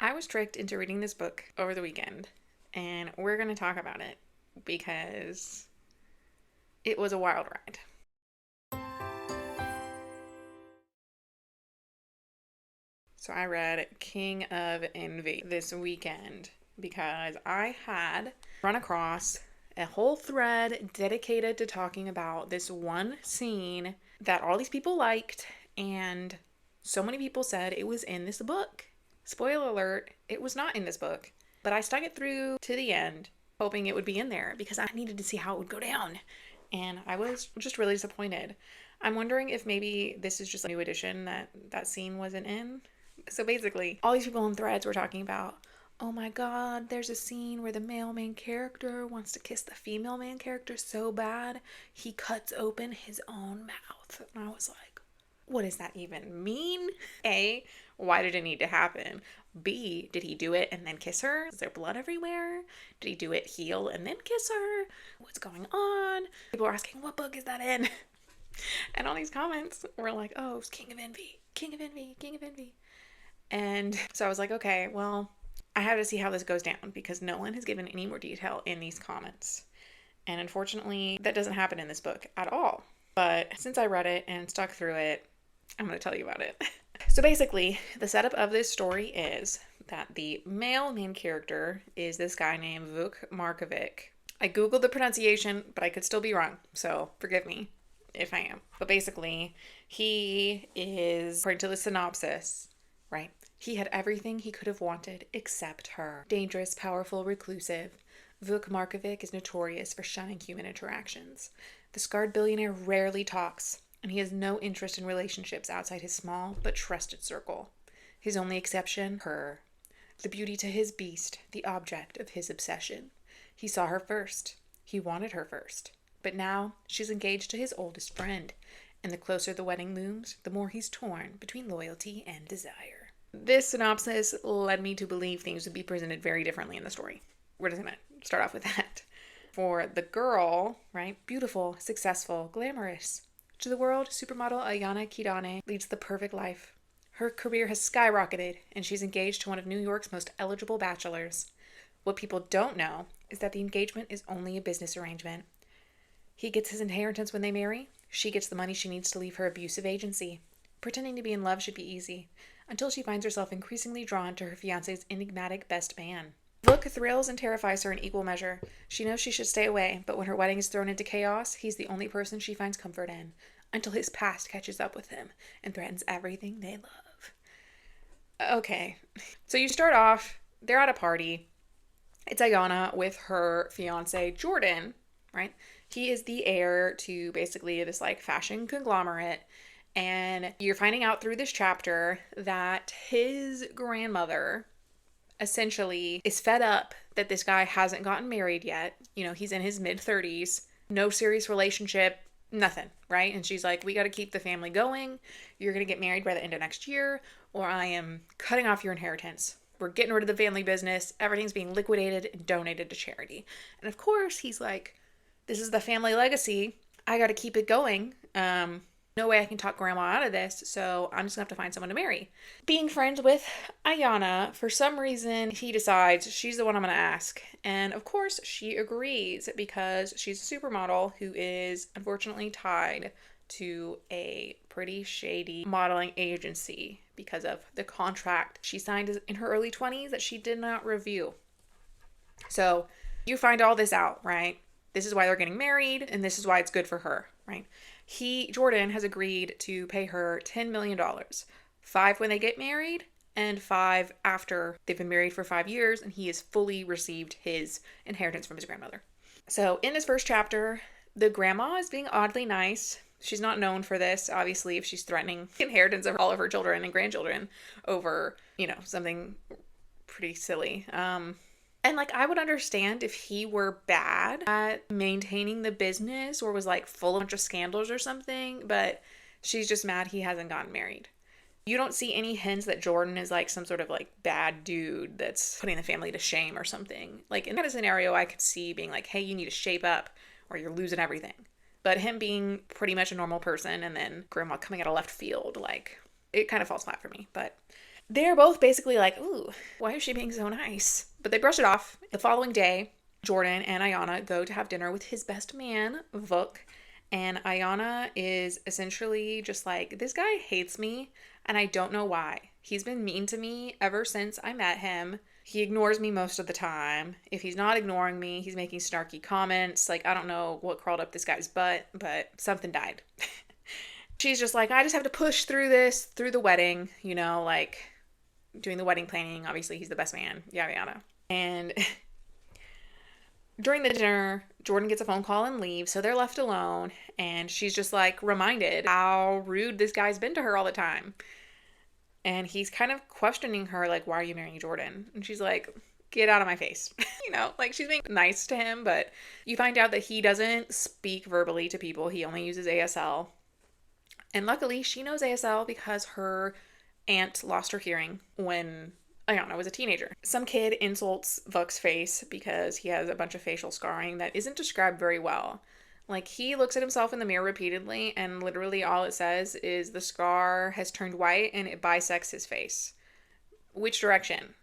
I was tricked into reading this book over the weekend, and we're going to talk about it because it was a wild ride. So I read King of Envy this weekend because I had run across a whole thread dedicated to talking about this one scene that all these people liked, and so many people said it was in this book. Spoiler alert, it was not in this book, but I stuck it through to the end, hoping it would be in there because I needed to see how it would go down. And I was just really disappointed. I'm wondering if maybe this is just a new edition that scene wasn't in. So basically, all these people in threads were talking about, oh my god, there's a scene where the male main character wants to kiss the female main character so bad, he cuts open his own mouth. And I was like, what does that even mean? A, why did it need to happen? B, did he do it and then kiss her? Is there blood everywhere? Did he do it heel and then kiss her? What's going on? People were asking, what book is that in? And all these comments were like, oh, it's King of Envy, King of Envy, King of Envy. And so I was like, okay, well, I have to see how this goes down because no one has given any more detail in these comments. And unfortunately, that doesn't happen in this book at all. But since I read it and stuck through it, I'm going to tell you about it. So basically, the setup of this story is that the male main character is this guy named Vuk Markovic. I googled the pronunciation, but I could still be wrong, so forgive me if I am. But basically, he is, according to the synopsis, right? He had everything he could have wanted except her. Dangerous, powerful, reclusive. Vuk Markovic is notorious for shunning human interactions. The scarred billionaire rarely talks, and he has no interest in relationships outside his small but trusted circle. His only exception, her. The beauty to his beast, the object of his obsession. He saw her first. He wanted her first. But now she's engaged to his oldest friend, and the closer the wedding looms, the more he's torn between loyalty and desire. This synopsis led me to believe things would be presented very differently in the story. We're just going to start off with that. For the girl, right, beautiful, successful, glamorous. To the world, supermodel Ayana Kidane leads the perfect life. Her career has skyrocketed, and she's engaged to one of New York's most eligible bachelors. What people don't know is that the engagement is only a business arrangement. He gets his inheritance when they marry. She gets the money she needs to leave her abusive agency. Pretending to be in love should be easy, until she finds herself increasingly drawn to her fiancé's enigmatic best man. Vuk thrills and terrifies her in equal measure. She knows she should stay away, but when her wedding is thrown into chaos, he's the only person she finds comfort in, until his past catches up with him and threatens everything they love. Okay, so you start off, they're at a party. It's Ayana with her fiancé, Jordan, right? He is the heir to basically this like fashion conglomerate. And you're finding out through this chapter that his grandmother essentially is fed up that this guy hasn't gotten married yet. You know, he's in his mid-30s, no serious relationship, nothing, right? And she's like, we got to keep the family going. You're going to get married by the end of next year, or I am cutting off your inheritance. We're getting rid of the family business. Everything's being liquidated and donated to charity. And of course, he's like, this is the family legacy. I got to keep it going. No way I can talk grandma out of this, so I'm just gonna have to find someone to marry. Being friends with Ayana, for some reason, he decides she's the one I'm gonna ask. And of course, she agrees because she's a supermodel who is unfortunately tied to a pretty shady modeling agency because of the contract she signed in her early 20s that she did not review. So you find all this out, right? This is why they're getting married, and this is why it's good for her, right? Jordan has agreed to pay her $10 million. 5 when they get married, and 5 after they've been married for 5 years, and he has fully received his inheritance from his grandmother. So in this first chapter, the grandma is being oddly nice. She's not known for this, obviously, if she's threatening the inheritance of all of her children and grandchildren over, something pretty silly. And like, I would understand if he were bad at maintaining the business or was like full of a bunch of scandals or something, but she's just mad he hasn't gotten married. You don't see any hints that Jordan is like some sort of like bad dude that's putting the family to shame or something. Like in that scenario, I could see being like, hey, you need to shape up or you're losing everything. But him being pretty much a normal person and then grandma coming out of left field, like it kind of falls flat for me. But They're both basically like, ooh, why is she being so nice? But they brush it off. The following day, Jordan and Ayana go to have dinner with his best man, Vuk. And Ayana is essentially just like, this guy hates me, and I don't know why. He's been mean to me ever since I met him. He ignores me most of the time. If he's not ignoring me, he's making snarky comments. Like, I don't know what crawled up this guy's butt, but something died. She's just like, I just have to push through this, through the wedding, like doing the wedding planning. Obviously, he's the best man, yada yada. And during the dinner, Jordan gets a phone call and leaves, so they're left alone. And she's just like reminded how rude this guy's been to her all the time. And he's kind of questioning her, like, why are you marrying Jordan? And she's like, get out of my face. Like she's being nice to him, but you find out that he doesn't speak verbally to people. He only uses ASL. And luckily, she knows ASL because her aunt lost her hearing when Ayana was a teenager. Some kid insults Vuk's face because he has a bunch of facial scarring that isn't described very well. Like, he looks at himself in the mirror repeatedly, and literally all it says is the scar has turned white and it bisects his face. Which direction?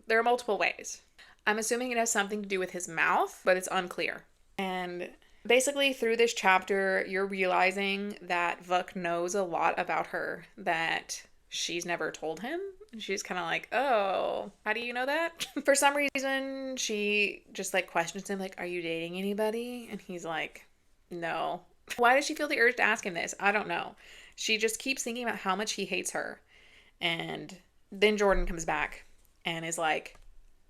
There are multiple ways. I'm assuming it has something to do with his mouth, but it's unclear. And basically, through this chapter, you're realizing that Vuk knows a lot about her that she's never told him. She's kind of like, oh, how do you know that? For some reason, she just like questions him, like, are you dating anybody? And he's like, no. Why does she feel the urge to ask him this? I don't know. She just keeps thinking about how much he hates her. And then Jordan comes back and is like,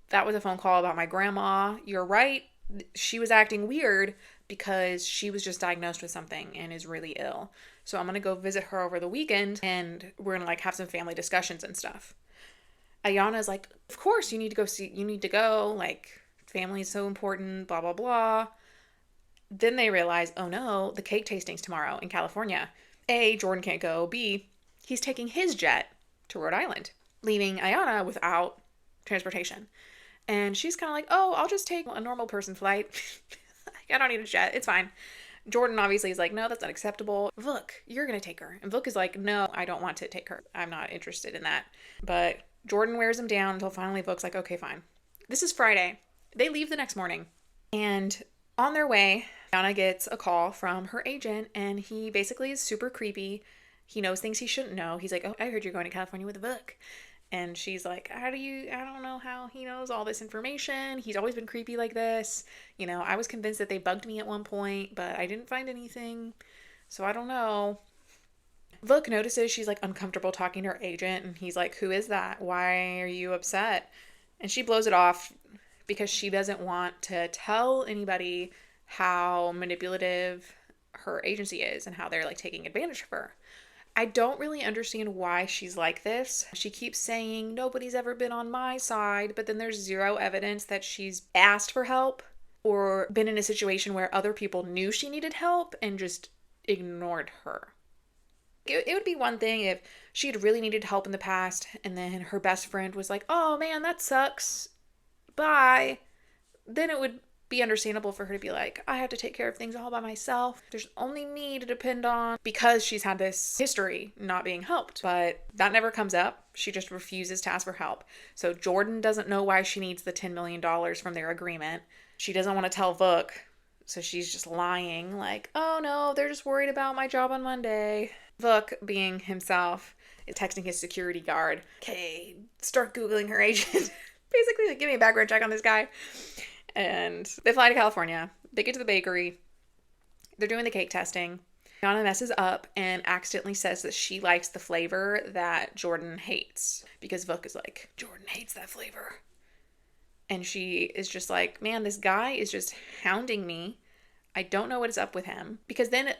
that was a phone call about my grandma. You're right. She was acting weird because she was just diagnosed with something and is really ill. So I'm going to go visit her over the weekend and we're going to like have some family discussions and stuff. Ayana's like, of course you need to go, like family is so important, blah, blah, blah. Then they realize, oh no, the cake tasting's tomorrow in California. A, Jordan can't go. B, he's taking his jet to Rhode Island, leaving Ayana without transportation. And she's kind of like, oh, I'll just take a normal person flight. I don't need a jet. It's fine. Jordan obviously is like, no, that's not acceptable. Vuk, you're going to take her. And Vuk is like, no, I don't want to take her. I'm not interested in that. But Jordan wears him down until finally Vuk's like, okay, fine. This is Friday. They leave the next morning. And on their way, Anna gets a call from her agent, and he basically is super creepy. He knows things he shouldn't know. He's like, oh, I heard you're going to California with Vuk. And she's like, I don't know how he knows all this information. He's always been creepy like this. I was convinced that they bugged me at one point, but I didn't find anything. So I don't know. Vuk notices she's like uncomfortable talking to her agent, and he's like, who is that? Why are you upset? And she blows it off because she doesn't want to tell anybody how manipulative her agency is and how they're like taking advantage of her. I don't really understand why she's like this. She keeps saying nobody's ever been on my side, but then there's zero evidence that she's asked for help or been in a situation where other people knew she needed help and just ignored her. It would be one thing if she had really needed help in the past and then her best friend was like, oh man, that sucks. Bye. Then it would be understandable for her to be like, I have to take care of things all by myself. There's only me to depend on, because she's had this history not being helped. But that never comes up. She just refuses to ask for help. So Jordan doesn't know why she needs the $10 million from their agreement. She doesn't want to tell Vuk. So she's just lying like, oh no, they're just worried about my job on Monday. Vuk, being himself, is texting his security guard, okay, start Googling her agent. Basically, like, give me a background check on this guy. And they fly to California. They get to the bakery. They're doing the cake testing. Yana messes up and accidentally says that she likes the flavor that Jordan hates. Because Vuk is like, Jordan hates that flavor. And she is just like, man, this guy is just hounding me. I don't know what is up with him. Because then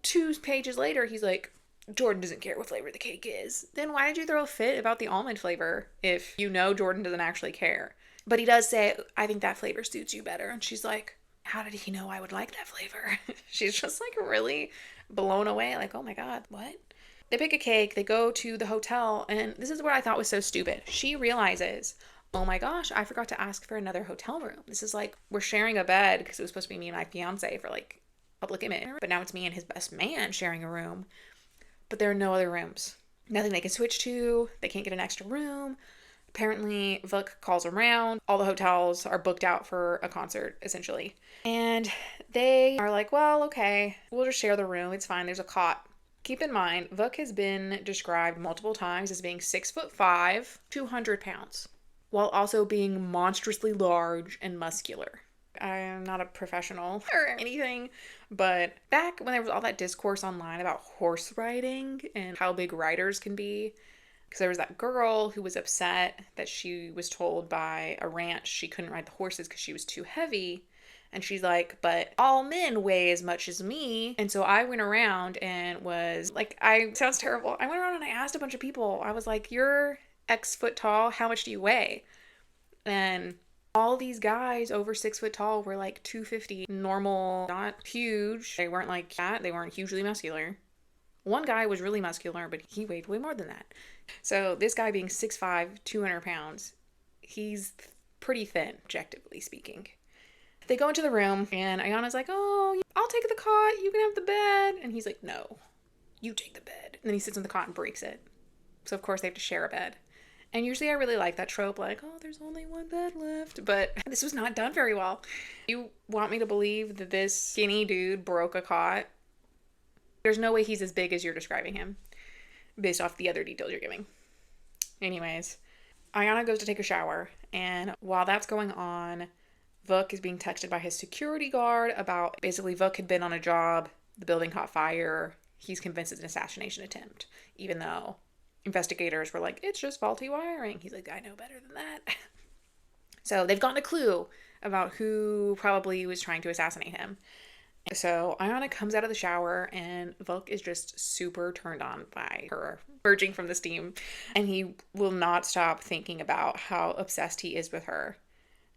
2 pages later, he's like, Jordan doesn't care what flavor the cake is. Then why did you throw a fit about the almond flavor if you know Jordan doesn't actually care? But he does say, I think that flavor suits you better. And she's like, how did he know I would like that flavor? She's just like really blown away. Like, oh my God, what? They pick a cake. They go to the hotel. And this is what I thought was so stupid. She realizes, oh my gosh, I forgot to ask for another hotel room. This is like, we're sharing a bed because it was supposed to be me and my fiance for like public image. But now it's me and his best man sharing a room. But there are no other rooms. Nothing they can switch to. They can't get an extra room. Apparently, Vuk calls around. All the hotels are booked out for a concert, essentially. And they are like, well, okay, we'll just share the room. It's fine. There's a cot. Keep in mind, Vuk has been described multiple times as being 6'5", 200 pounds, while also being monstrously large and muscular. I am not a professional or anything, but back when there was all that discourse online about horse riding and how big riders can be, because there was that girl who was upset that she was told by a ranch she couldn't ride the horses because she was too heavy. And she's like, but all men weigh as much as me. And so I went around and was like, sounds terrible. I went around and I asked a bunch of people. I was like, you're X foot tall. How much do you weigh? And all these guys over 6 foot tall were like 250, normal, not huge. They weren't like that. They weren't hugely muscular. One guy was really muscular, but he weighed way more than that. So this guy being 6'5", 200 pounds, he's pretty thin, objectively speaking. They go into the room, and Ayana's like, oh, I'll take the cot, you can have the bed. And he's like, no, you take the bed. And then he sits on the cot and breaks it. So, of course, they have to share a bed. And usually I really like that trope, like, oh, there's only one bed left. But this was not done very well. You want me to believe that this skinny dude broke a cot? There's no way he's as big as you're describing him, based off the other details you're giving. Anyways, Ayana goes to take a shower, and while that's going on, Vuk is being texted by his security guard about basically Vuk had been on a job, the building caught fire, he's convinced it's an assassination attempt, even though investigators were like, it's just faulty wiring. He's like, I know better than that. So they've gotten a clue about who probably was trying to assassinate him. So Ayana comes out of the shower and Vuk is just super turned on by her emerging from the steam. And he will not stop thinking about how obsessed he is with her.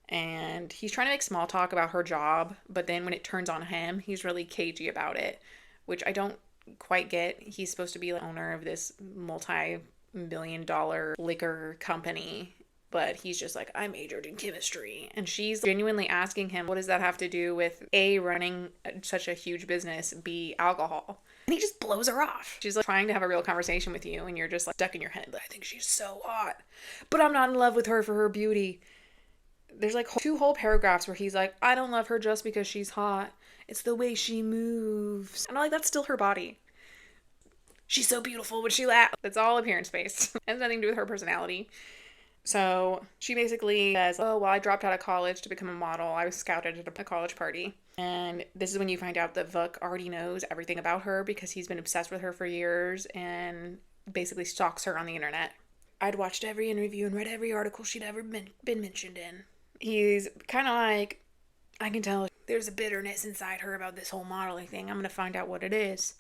And he's trying to make small talk about her job, but then when it turns on him, he's really cagey about it, which I don't quite get. He's supposed to be the owner of this multi-million-dollar liquor company, but he's just like, I majored in chemistry. And she's genuinely asking him, what does that have to do with A, running such a huge business, B, alcohol? And he just blows her off. She's like trying to have a real conversation with you, and you're just like stuck in your head. I think she's so hot, but I'm not in love with her for her beauty. There's like 2 whole paragraphs where he's like, I don't love her just because she's hot. It's the way she moves. And I'm like, that's still her body. She's so beautiful when she laughs. It's all appearance based. It has nothing to do with her personality. So she basically says, oh, well, I dropped out of college to become a model. I was scouted at a college party. And this is when you find out that Vuk already knows everything about her because he's been obsessed with her for years and basically stalks her on the internet. I'd watched every interview and read every article she'd ever been mentioned in. He's kind of like, I can tell there's a bitterness inside her about this whole modeling thing. I'm going to find out what it is.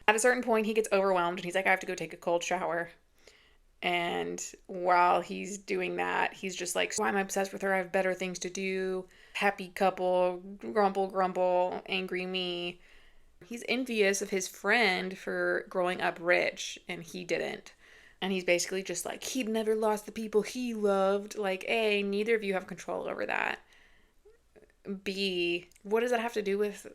At a certain point, he gets overwhelmed and he's like, I have to go take a cold shower. And while he's doing that, he's just like, why am I obsessed with her? I have better things to do. Happy couple, grumble, angry me. He's envious of his friend for growing up rich and he didn't. And he's basically just like, he'd never lost the people he loved. Like, A, neither of you have control over that. B, what does that have to do with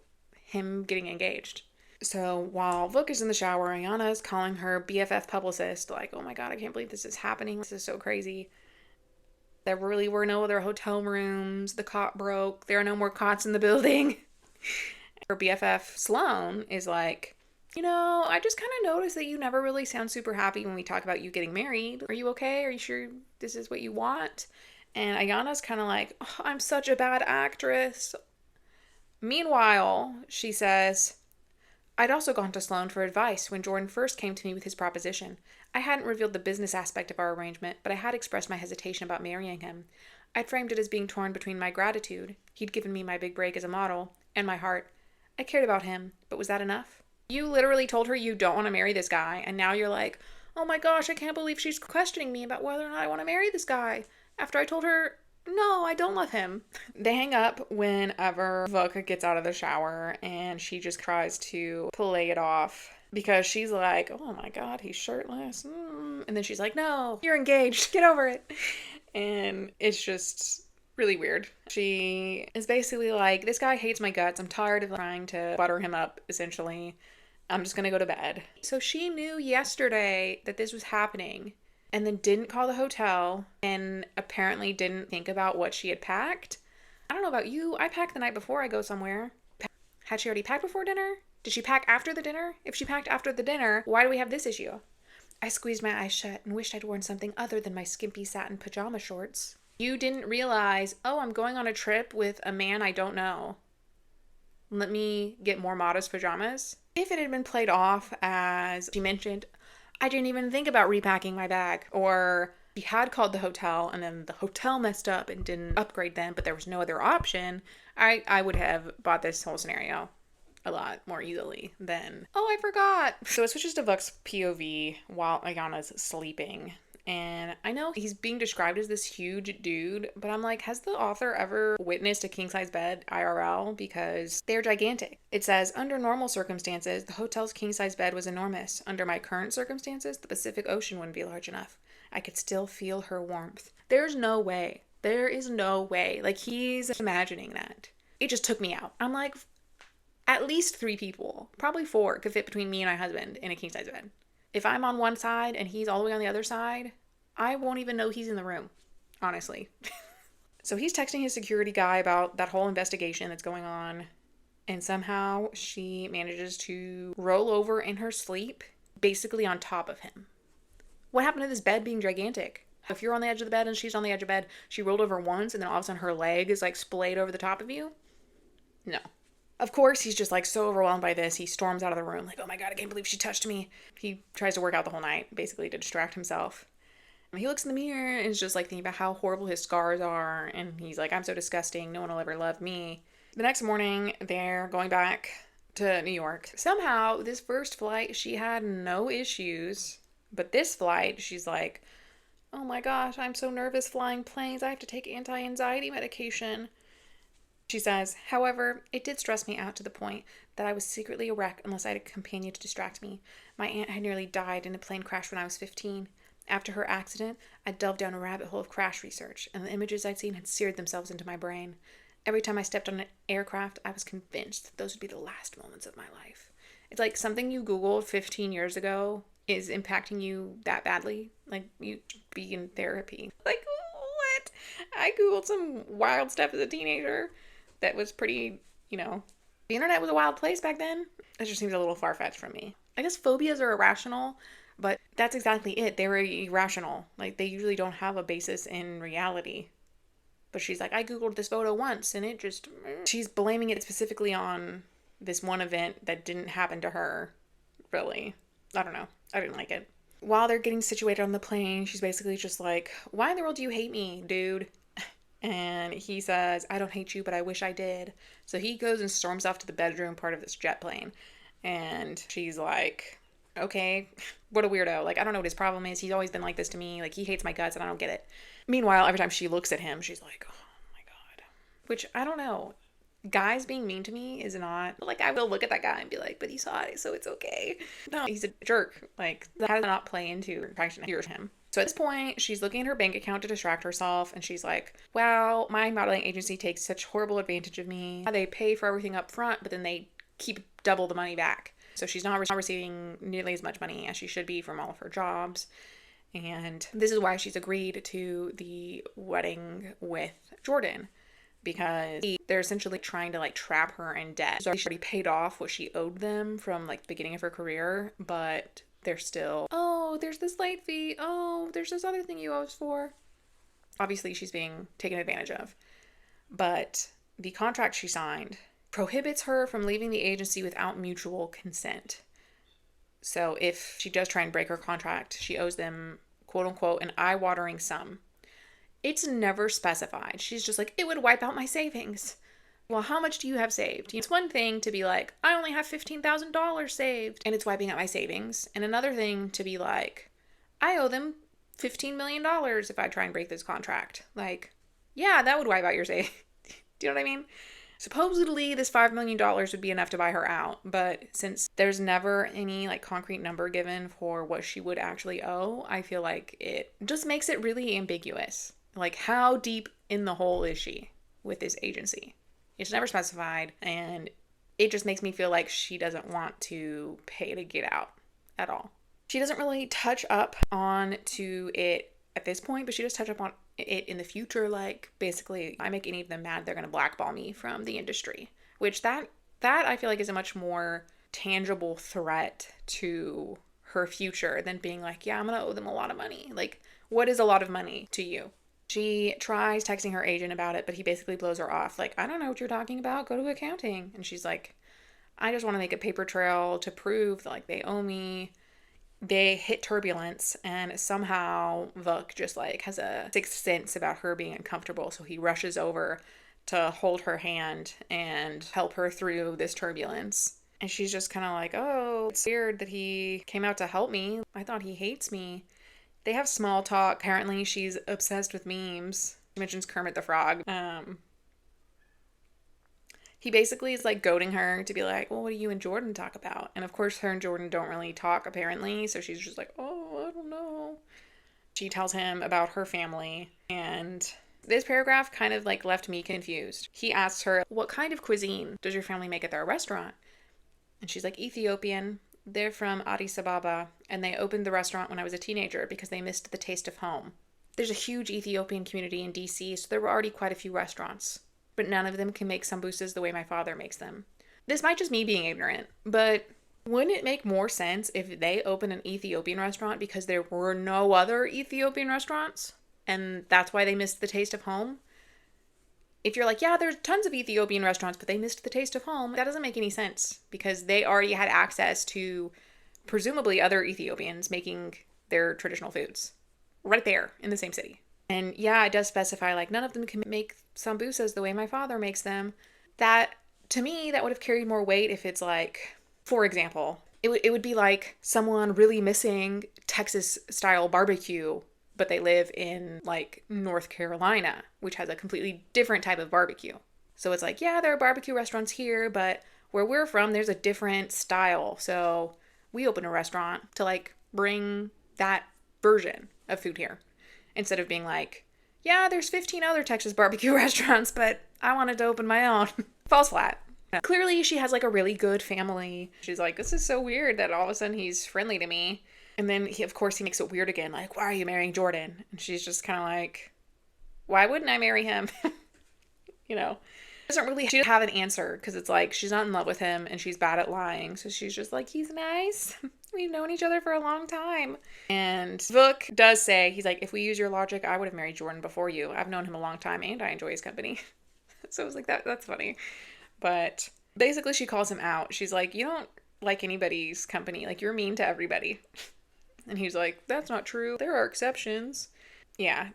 him getting engaged? So while Vuk is in the shower, Ayana is calling her BFF publicist, like, oh my god, I can't believe this is happening. This is so crazy. There really were no other hotel rooms. The cot broke. There are no more cots in the building. Her BFF, Sloan, is like, you know, I just kind of noticed that you never really sound super happy when we talk about you getting married. Are you okay? Are you sure this is what you want? And Ayana's kind of like, oh, I'm such a bad actress. Meanwhile, she says, I'd also gone to Sloan for advice when Jordan first came to me with his proposition. I hadn't revealed the business aspect of our arrangement, but I had expressed my hesitation about marrying him. I'd framed it as being torn between my gratitude, he'd given me my big break as a model, and my heart. I cared about him, but was that enough? You literally told her you don't want to marry this guy, and now you're like, oh my gosh, I can't believe she's questioning me about whether or not I want to marry this guy, after I told her, no, I don't love him. They hang up whenever Vuk gets out of the shower, and she just tries to play it off, because she's like, oh my god, he's shirtless, and then she's like, no, you're engaged, get over it. And it's just really weird. She is basically like, this guy hates my guts, I'm tired of trying to butter him up, essentially. I'm just gonna go to bed. So she knew yesterday that this was happening and then didn't call the hotel and apparently didn't think about what she had packed. I don't know about you. I pack the night before I go somewhere. Had she already packed before dinner? Did she pack after the dinner? If she packed after the dinner, why do we have this issue? I squeezed my eyes shut and wished I'd worn something other than my skimpy satin pajama shorts. You didn't realize, oh, I'm going on a trip with a man I don't know. Let me get more modest pajamas. If it had been played off as she mentioned, I didn't even think about repacking my bag, or she had called the hotel and then the hotel messed up and didn't upgrade them, but there was no other option, I would have bought this whole scenario a lot more easily than, oh, I forgot. So it switches to Buck's POV while Ayana's sleeping. And I know he's being described as this huge dude, but I'm like, has the author ever witnessed a king-size bed IRL? Because they're gigantic. It says, under normal circumstances, the hotel's king-size bed was enormous. Under my current circumstances, the Pacific Ocean wouldn't be large enough. I could still feel her warmth. There's no way. There is no way. Like, he's imagining that. It just took me out. I'm like, at least 3 people, probably 4, could fit between me and my husband in a king-size bed. If I'm on one side and he's all the way on the other side, I won't even know he's in the room, honestly. So he's texting his security guy about that whole investigation that's going on, and somehow she manages to roll over in her sleep, basically on top of him. What happened to this bed being gigantic? If you're on the edge of the bed and she's on the edge of bed, she rolled over once and then all of a sudden her leg is like splayed over the top of you? No. Of course, he's just like so overwhelmed by this. He storms out of the room like, oh my God, I can't believe she touched me. He tries to work out the whole night, basically to distract himself. And he looks in the mirror and is just like thinking about how horrible his scars are. And he's like, I'm so disgusting. No one will ever love me. The next morning, they're going back to New York. Somehow, this first flight, she had no issues. But this flight, she's like, oh my gosh, I'm so nervous flying planes. I have to take anti-anxiety medication. She says, however, it did stress me out to the point that I was secretly a wreck unless I had a companion to distract me. My aunt had nearly died in a plane crash when I was 15. After her accident, I delved down a rabbit hole of crash research, and the images I'd seen had seared themselves into my brain. Every time I stepped on an aircraft, I was convinced that those would be the last moments of my life. It's like something you Googled 15 years ago is impacting you that badly. Like, you be in therapy. Like, what? I Googled some wild stuff as a teenager that was pretty, the internet was a wild place back then. It just seems a little far-fetched from me. I guess phobias are irrational, but that's exactly it. They were irrational. Like, they usually don't have a basis in reality. But she's like, I Googled this photo once, and it just... She's blaming it specifically on this one event that didn't happen to her, really. I don't know. I didn't like it. While they're getting situated on the plane, she's basically just like, why in the world do you hate me, dude? And he says, I don't hate you, but I wish I did. So he goes and storms off to the bedroom part of this jet plane. And she's like, okay, what a weirdo. Like, I don't know what his problem is. He's always been like this to me. Like, he hates my guts and I don't get it. Meanwhile, every time she looks at him, she's like, oh my God. Which, I don't know. Guys being mean to me is not, like, I will look at that guy and be like, but he's hot, so it's okay. No, he's a jerk. Like, that does not play into trying to hear him. So at this point, she's looking at her bank account to distract herself, and she's like, wow, my modeling agency takes such horrible advantage of me. They pay for everything up front, but then they keep double the money back. So she's not receiving nearly as much money as she should be from all of her jobs. And this is why she's agreed to the wedding with Jordan, because they're essentially trying to, like, trap her in debt. She's already paid off what she owed them from, like, the beginning of her career, but they're still, oh, there's this late fee. Oh, there's this other thing you owe us for. Obviously, she's being taken advantage of. But the contract she signed prohibits her from leaving the agency without mutual consent. So if she does try and break her contract, she owes them, quote unquote, an eye-watering sum. It's never specified. She's just like, it would wipe out my savings. Well, how much do you have saved? It's one thing to be like, I only have $15,000 saved, and it's wiping out my savings. And another thing to be like, I owe them $15 million if I try and break this contract. Like, yeah, that would wipe out your savings. Do you know what I mean? Supposedly, this $5 million would be enough to buy her out, but since there's never any, like, concrete number given for what she would actually owe, I feel like it just makes it really ambiguous. Like, how deep in the hole is she with this agency? It's never specified, and it just makes me feel like she doesn't want to pay to get out at all. She doesn't really touch up on to it at this point, but she does touch up on it in the future. Like, basically, if I make any of them mad, they're going to blackball me from the industry, which that I feel like is a much more tangible threat to her future than being like, yeah, I'm going to owe them a lot of money. Like, what is a lot of money to you? She tries texting her agent about it, but he basically blows her off. Like, I don't know what you're talking about. Go to accounting. And she's like, I just want to make a paper trail to prove that, like, they owe me. They hit turbulence, and somehow Vuk just, like, has a sixth sense about her being uncomfortable. So he rushes over to hold her hand and help her through this turbulence. And she's just kind of like, oh, it's weird that he came out to help me. I thought he hates me. They have small talk. Apparently, she's obsessed with memes. She mentions Kermit the Frog. He basically is, like, goading her to be like, well, what do you and Jordan talk about? And of course, her and Jordan don't really talk, apparently. So she's just like, oh, I don't know. She tells him about her family. And this paragraph kind of, like, left me confused. He asks her, what kind of cuisine does your family make at their restaurant? And she's like, Ethiopian. They're from Addis Ababa, and they opened the restaurant when I was a teenager because they missed the taste of home. There's a huge Ethiopian community in DC, so there were already quite a few restaurants, but none of them can make sambusas the way my father makes them. This might just me being ignorant, but wouldn't it make more sense if they opened an Ethiopian restaurant because there were no other Ethiopian restaurants, and that's why they missed the taste of home? If you're like, yeah, there's tons of Ethiopian restaurants, but they missed the taste of home, that doesn't make any sense because they already had access to presumably other Ethiopians making their traditional foods right there in the same city. And yeah, it does specify, like, none of them can make sambusas the way my father makes them. That, to me, that would have carried more weight if it's like, for example, it would be like someone really missing Texas-style barbecue, but they live in, like, North Carolina, which has a completely different type of barbecue. So it's like, yeah, there are barbecue restaurants here, but where we're from, there's a different style. So we open a restaurant to, like, bring that version of food here. Instead of being like, yeah, there's 15 other Texas barbecue restaurants, but I wanted to open my own. Falls flat. Clearly, she has, like, a really good family. She's like, this is so weird that all of a sudden he's friendly to me. And then, he makes it weird again. Like, why are you marrying Jordan? And she's just kind of like, why wouldn't I marry him? You know? She doesn't have an answer because it's like, she's not in love with him and she's bad at lying. So she's just like, he's nice. We've known each other for a long time. And Vuk does say, he's like, if we use your logic, I would have married Jordan before you. I've known him a long time and I enjoy his company. So it was like, that's funny. But basically she calls him out. She's like, you don't like anybody's company. Like, you're mean to everybody. And he's like, that's not true. There are exceptions. Yeah.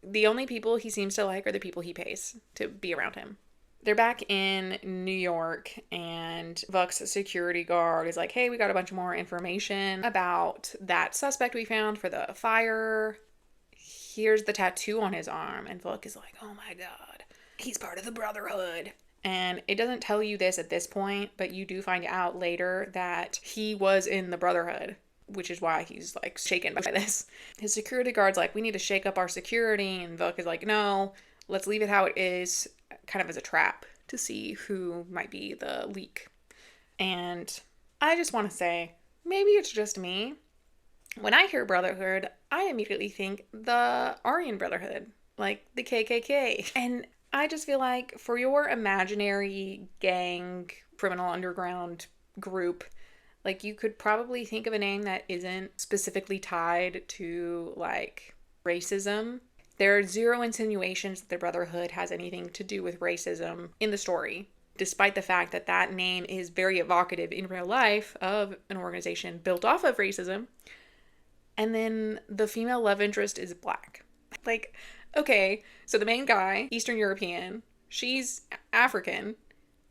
The only people he seems to like are the people he pays to be around him. They're back in New York, and Vuk's security guard is like, hey, we got a bunch more information about that suspect we found for the fire. Here's the tattoo on his arm. And Vuk is like, oh my God, he's part of the Brotherhood. And it doesn't tell you this at this point, but you do find out later that he was in the Brotherhood, which is why he's, like, shaken by this. His security guard's like, we need to shake up our security. And Vuk is like, no, let's leave it how it is, kind of as a trap to see who might be the leak. And I just want to say, maybe it's just me. When I hear Brotherhood, I immediately think the Aryan Brotherhood, like the KKK. And I just feel like for your imaginary gang, criminal underground group, like, you could probably think of a name that isn't specifically tied to, like, racism. There are zero insinuations that the Brotherhood has anything to do with racism in the story, despite the fact that that name is very evocative in real life of an organization built off of racism. And then the female love interest is black. Like, okay, so the main guy, Eastern European, she's African,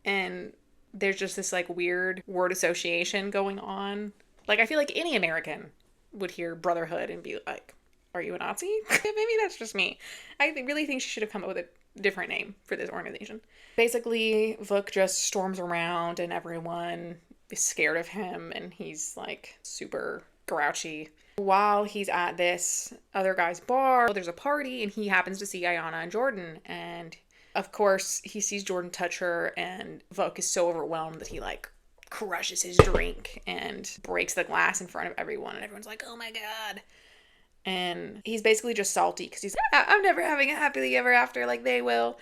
and there's just this, like, weird word association going on. Like, I feel like any American would hear Brotherhood and be like, are you a Nazi? Maybe that's just me. I really think she should have come up with a different name for this organization. Basically, Vuk just storms around and everyone is scared of him and he's, like, super grouchy. While he's at this other guy's bar, there's a party and he happens to see Ayana and Jordan, and Of course, he sees Jordan touch her, and Vuk is so overwhelmed that he like crushes his drink and breaks the glass in front of everyone, and everyone's like, oh my god. And he's basically just salty because he's like, I'm never having a happily ever after like they will.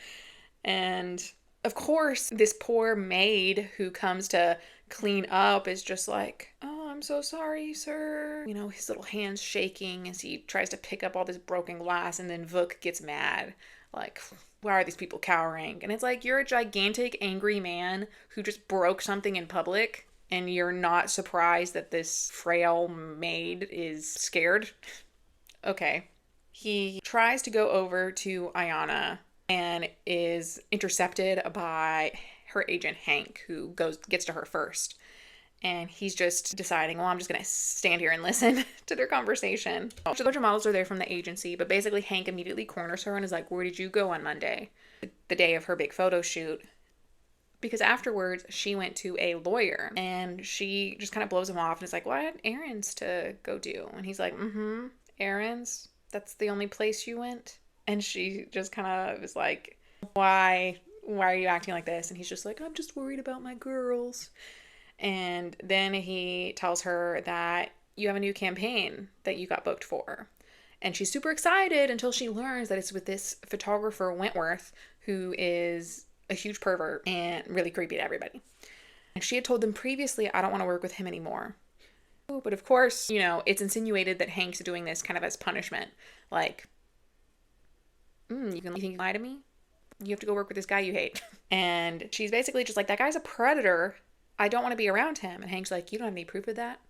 And of course, this poor maid who comes to clean up is just like, oh, I'm so sorry, sir. You know, his little hands shaking as he tries to pick up all this broken glass, and then Vuk gets mad. Like, why are these people cowering? And it's like, you're a gigantic, angry man who just broke something in public, and you're not surprised that this frail maid is scared. Okay. He tries to go over to Ayana and is intercepted by her agent Hank, who gets to her first. And he's just deciding, well, I'm just going to stand here and listen to their conversation. A bunch of models are there from the agency, but basically Hank immediately corners her and is like, where did you go on Monday? The day of her big photo shoot. Because afterwards, she went to a lawyer, and she just kind of blows him off and is like, well, I had errands to go do. And he's like, errands? That's the only place you went? And she just kind of is like, why are you acting like this? And he's just like, I'm just worried about my girls. And then he tells her that you have a new campaign that you got booked for. And she's super excited until she learns that it's with this photographer Wentworth, who is a huge pervert and really creepy to everybody. And she had told them previously, I don't want to work with him anymore. But of course, you know, it's insinuated that Hank's doing this kind of as punishment. Like, you think you can lie to me? You have to go work with this guy you hate. And she's basically just like, that guy's a predator. I don't want to be around him. And Hank's like, you don't have any proof of that?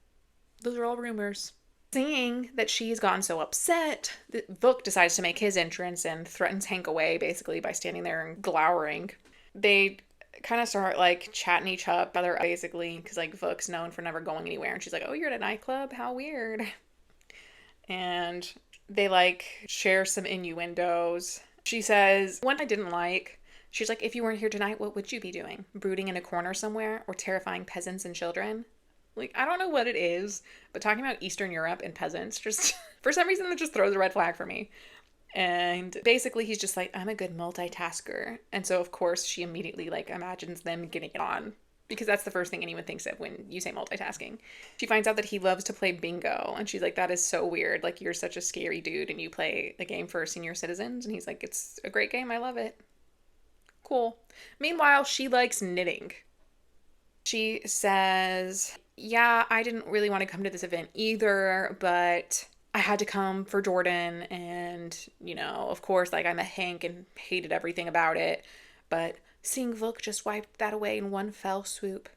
Those are all rumors. Seeing that she's gotten so upset, Vuk decides to make his entrance and threatens Hank away, basically, by standing there and glowering. They kind of start, like, chatting each other, basically, because, like, Vuk's known for never going anywhere. And she's like, oh, you're at a nightclub? How weird. And they, like, share some innuendos. She says, one I didn't like, she's like, if you weren't here tonight, what would you be doing? Brooding in a corner somewhere or terrifying peasants and children? Like, I don't know what it is, but talking about Eastern Europe and peasants just, for some reason, it just throws a red flag for me. And basically, he's just like, I'm a good multitasker. And so, of course, she immediately, like, imagines them getting it on. Because that's the first thing anyone thinks of when you say multitasking. She finds out that he loves to play bingo. And she's like, that is so weird. Like, you're such a scary dude and you play a game for senior citizens. And he's like, it's a great game. I love it. Cool. Meanwhile, she likes knitting. She says, yeah, I didn't really want to come to this event either, but I had to come for Jordan. And, you know, of course, like, I'm a Hank and hated everything about it. But seeing Vuk just wiped that away in one fell swoop.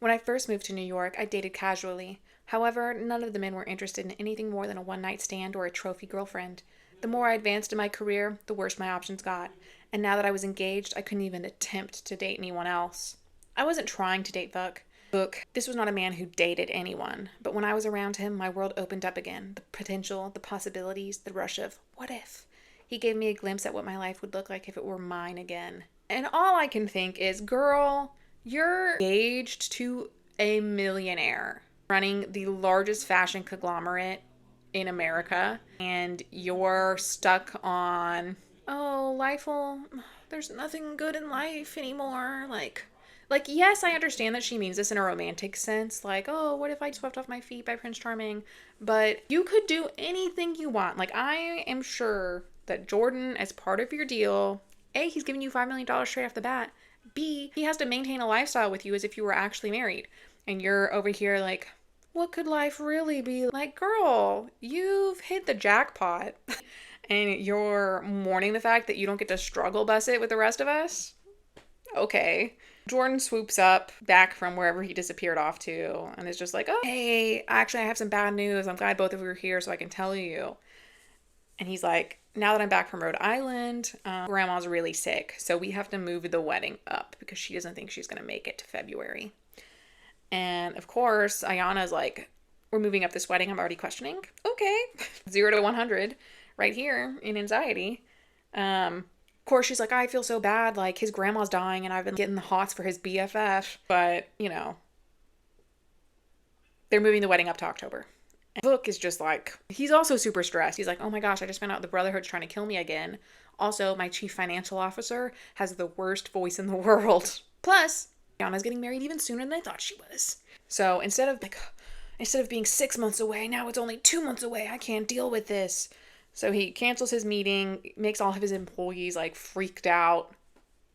When I first moved to New York, I dated casually. However, none of the men were interested in anything more than a one-night stand or a trophy girlfriend. The more I advanced in my career, the worse my options got. And now that I was engaged, I couldn't even attempt to date anyone else. I wasn't trying to date Vuk. This was not a man who dated anyone. But when I was around him, my world opened up again. The potential, the possibilities, the rush of, what if? He gave me a glimpse at what my life would look like if it were mine again. And all I can think is, girl, you're engaged to a millionaire running the largest fashion conglomerate in America, and you're stuck on, there's nothing good in life anymore. Like, yes, I understand that she means this in a romantic sense. Like, oh, what if I swept off my feet by Prince Charming? But you could do anything you want. Like, I am sure that Jordan, as part of your deal, A, he's giving you $5 million straight off the bat. B, he has to maintain a lifestyle with you as if you were actually married. And you're over here like, what could life really be like? Girl, you've hit the jackpot. And you're mourning the fact that you don't get to struggle bus it with the rest of us? Okay. Jordan swoops up back from wherever he disappeared off to and is just like, oh, hey, actually, I have some bad news. I'm glad both of you are here so I can tell you. And he's like, now that I'm back from Rhode Island, Grandma's really sick, so we have to move the wedding up because she doesn't think she's going to make it to February. And of course, Ayana's like, we're moving up this wedding. I'm already questioning. Okay. 0 to 100 right here in anxiety. Of course, she's like, I feel so bad. Like, his grandma's dying and I've been getting the hots for his BFF. But, you know, they're moving the wedding up to October. And Vuk is just like, he's also super stressed. He's like, oh my gosh, I just found out the Brotherhood's trying to kill me again. Also, my chief financial officer has the worst voice in the world. Plus, Ayana's getting married even sooner than I thought she was. So instead of being 6 months away, now it's only 2 months away. I can't deal with this. So he cancels his meeting, makes all of his employees like freaked out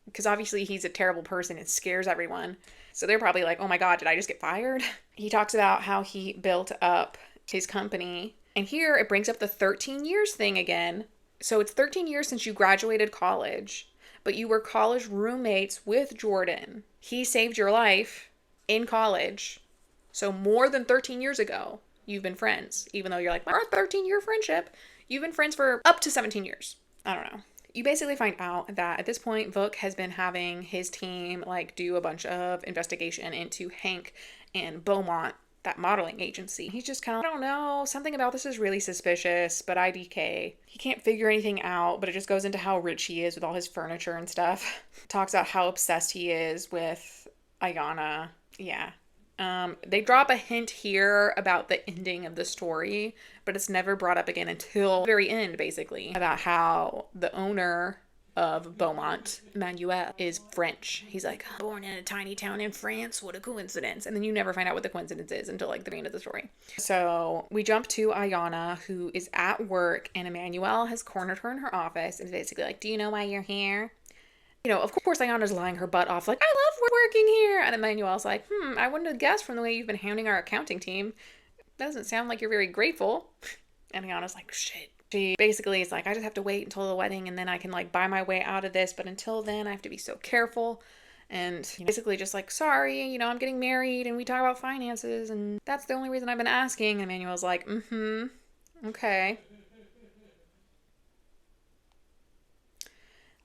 because obviously he's a terrible person and scares everyone. So they're probably like, oh my God, did I just get fired? He talks about how he built up his company. And here it brings up the 13 years thing again. So it's 13 years since you graduated college, but you were college roommates with Jordan. He saved your life in college. So more than 13 years ago, you've been friends. Even though you're like, our 13-year friendship, you've been friends for up to 17 years. I don't know. You basically find out that at this point, Vuk has been having his team like do a bunch of investigation into Hank and Beaumont, that modeling agency. He's just kind of, I don't know, something about this is really suspicious, but IDK. He can't figure anything out, but it just goes into how rich he is with all his furniture and stuff. Talks about how obsessed he is with Ayana. Yeah. They drop a hint here about the ending of the story, but it's never brought up again until the very end, basically, about how the owner of Beaumont, Manuel, is French. He's like, born in a tiny town in France, what a coincidence. And then you never find out what the coincidence is until like the end of the story. So we jump to Ayana, who is at work, and Emmanuel has cornered her in her office and is basically like, do you know why you're here? You know, of course, Ayana's lying her butt off, like, I love working here. And Emmanuel's like, I wouldn't have guessed from the way you've been hounding our accounting team. Doesn't sound like you're very grateful. And Ayana's like, shit. She basically is like, I just have to wait until the wedding and then I can like buy my way out of this. But until then, I have to be so careful. And basically just like, sorry, I'm getting married and we talk about finances and that's the only reason I've been asking. And Emmanuel's like, okay.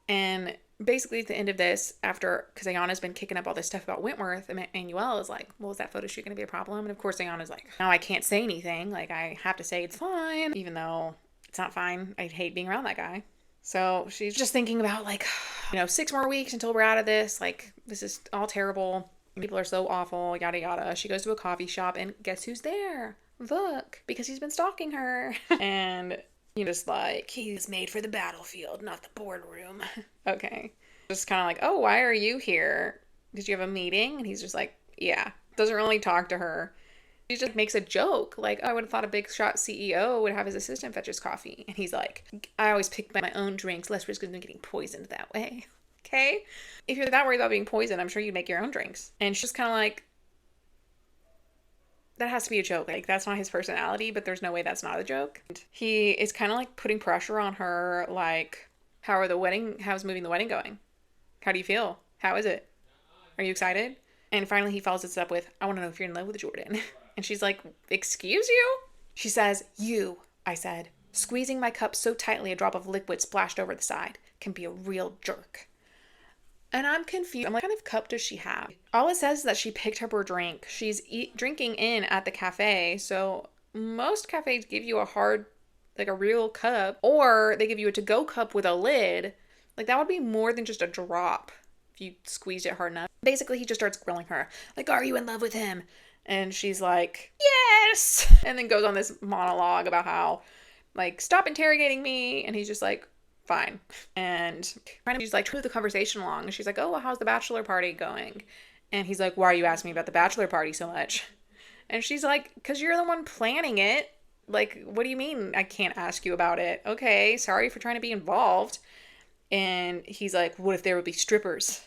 And basically at the end of this, because Ayana's been kicking up all this stuff about Wentworth, Emmanuel is like, well, is that photo shoot going to be a problem? And of course Ayana's like, no, I can't say anything. Like, I have to say it's fine, even though it's not fine. I hate being around that guy. So she's just thinking about like, 6 more weeks until we're out of this. Like, this is all terrible. People are so awful, yada, yada. She goes to a coffee shop and guess who's there? Look, because he's been stalking her. And just like, he's made for the battlefield, not the boardroom. Okay. Just kind of like, oh, why are you here? Did you have a meeting? And he's just like, yeah. Doesn't really talk to her. She just makes a joke. Like, oh, I would have thought a big shot CEO would have his assistant fetch his coffee. And he's like, I always pick my own drinks, less risk of them getting poisoned that way. Okay? If you're that worried about being poisoned, I'm sure you'd make your own drinks. And she's just kind of like, that has to be a joke. Like, that's not his personality, but there's no way that's not a joke. And he is kind of like putting pressure on her, like, how's moving the wedding going? How do you feel? How is it? Are you excited? And finally he follows this up with, I want to know if you're in love with Jordan. And she's like, excuse you? She says, I said, squeezing my cup so tightly a drop of liquid splashed over the side can be a real jerk. And I'm confused. I'm like, what kind of cup does she have? All it says is that she picked up her drink. She's drinking in at the cafe. So most cafes give you a real cup, or they give you a to-go cup with a lid. Like, that would be more than just a drop if you squeezed it hard enough. Basically, he just starts grilling her. Like, are you in love with him? And she's like, yes! And then goes on this monologue about how, like, stop interrogating me. And he's just like, fine. And she's like, move the conversation along. And she's like, oh, well, how's the bachelor party going? And he's like, why are you asking me about the bachelor party so much? And she's like, because you're the one planning it. Like, what do you mean I can't ask you about it? Okay, sorry for trying to be involved. And he's like, what if there would be strippers?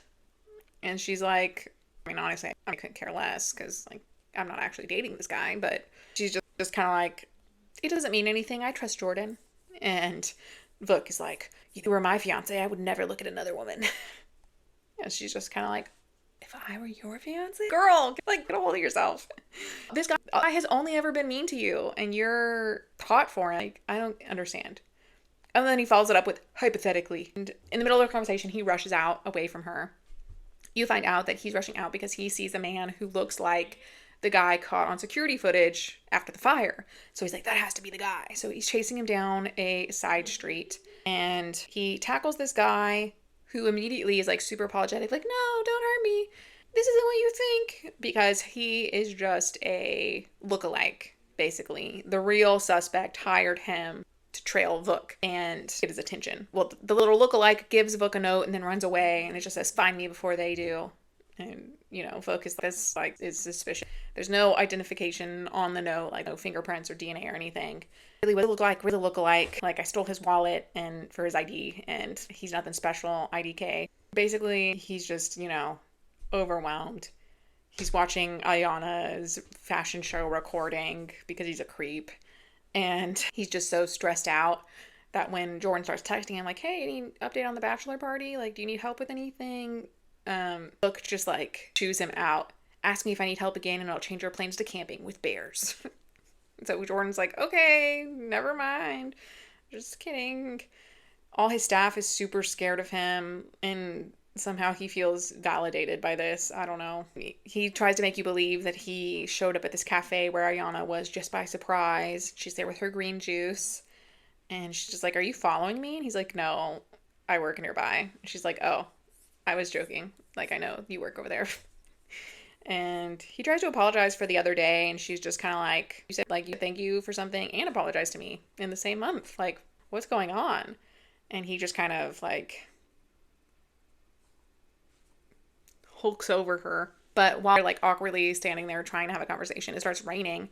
And she's like, I mean, honestly, I couldn't care less because, like, I'm not actually dating this guy. But she's just kind of like, it doesn't mean anything. I trust Jordan. And Vuk is like, if you were my fiance, I would never look at another woman. And she's just kind of like, if I were your fiance? Girl, like, get a hold of yourself. This guy has only ever been mean to you, and you're hot for him. Like, I don't understand. And then he follows it up with, hypothetically. And in the middle of the conversation, he rushes out away from her. You find out that he's rushing out because he sees a man who looks like the guy caught on security footage after the fire. So he's like, that has to be the guy. So he's chasing him down a side street, and he tackles this guy who immediately is like super apologetic, like, no, don't hurt me. This isn't what you think. Because he is just a lookalike, basically. The real suspect hired him to trail Vuk and get his attention. Well, the little lookalike gives Vuk a note and then runs away, and it just says, "Find me before they do." And, Vuk is this, is suspicious. There's no identification on the note, like no fingerprints or DNA or anything. Really, what it looked like, like I stole his wallet and for his ID, and he's nothing special, IDK. Basically, he's just, overwhelmed. He's watching Ayana's fashion show recording because he's a creep. And he's just so stressed out that when Jordan starts texting him, like, "Hey, any update on the bachelor party? Like, do you need help with anything?" Book just chews him out. "Ask me if I need help again and I'll change our plans to camping with bears." So Jordan's like, "Okay, never mind. Just kidding." All his staff is super scared of him, and somehow he feels validated by this. I don't know. He tries to make you believe that he showed up at this cafe where Ayana was just by surprise. She's there with her green juice. And she's just like, "Are you following me?" And he's like, "No, I work nearby." And she's like, "Oh, I was joking. I know you work over there." And he tries to apologize for the other day, and she's just kind of like, "You said, you thank you for something and apologize to me in the same month. What's going on?" And he just kind of, hulks over her. But while they're, awkwardly standing there trying to have a conversation, it starts raining.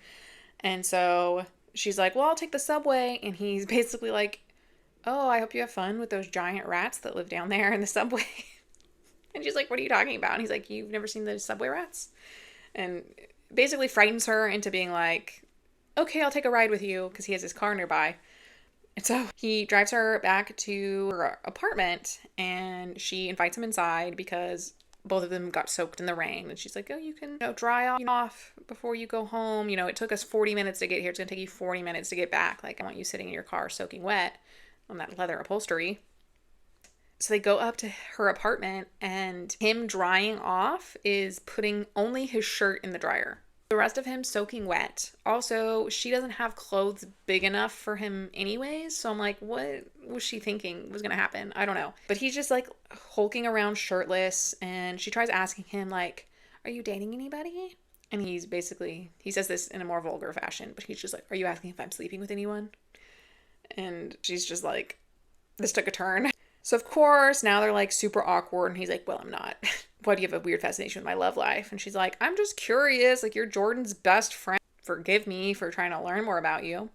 And so she's like, "Well, I'll take the subway." And he's basically like, "Oh, I hope you have fun with those giant rats that live down there in the subway." And she's like, "What are you talking about?" And he's like, "You've never seen the subway rats?" And basically frightens her into being like, "Okay, I'll take a ride with you," because he has his car nearby. And so he drives her back to her apartment, and she invites him inside because both of them got soaked in the rain. And she's like, "Oh, you can dry off before you go home. It took us 40 minutes to get here. It's going to take you 40 minutes to get back. I want you sitting in your car soaking wet on that leather upholstery." So they go up to her apartment, and him drying off is putting only his shirt in the dryer. The rest of him soaking wet. Also, she doesn't have clothes big enough for him anyways. So I'm like, what was she thinking was going to happen? I don't know. But he's just hulking around shirtless, and she tries asking him "Are you dating anybody?" And he says this in a more vulgar fashion, but he's just like, "Are you asking if I'm sleeping with anyone?" And she's just like, this took a turn. So of course, now they're super awkward, and he's like, "Well, I'm not. Why do you have a weird fascination with my love life?" And she's like, "I'm just curious. You're Jordan's best friend. Forgive me for trying to learn more about you."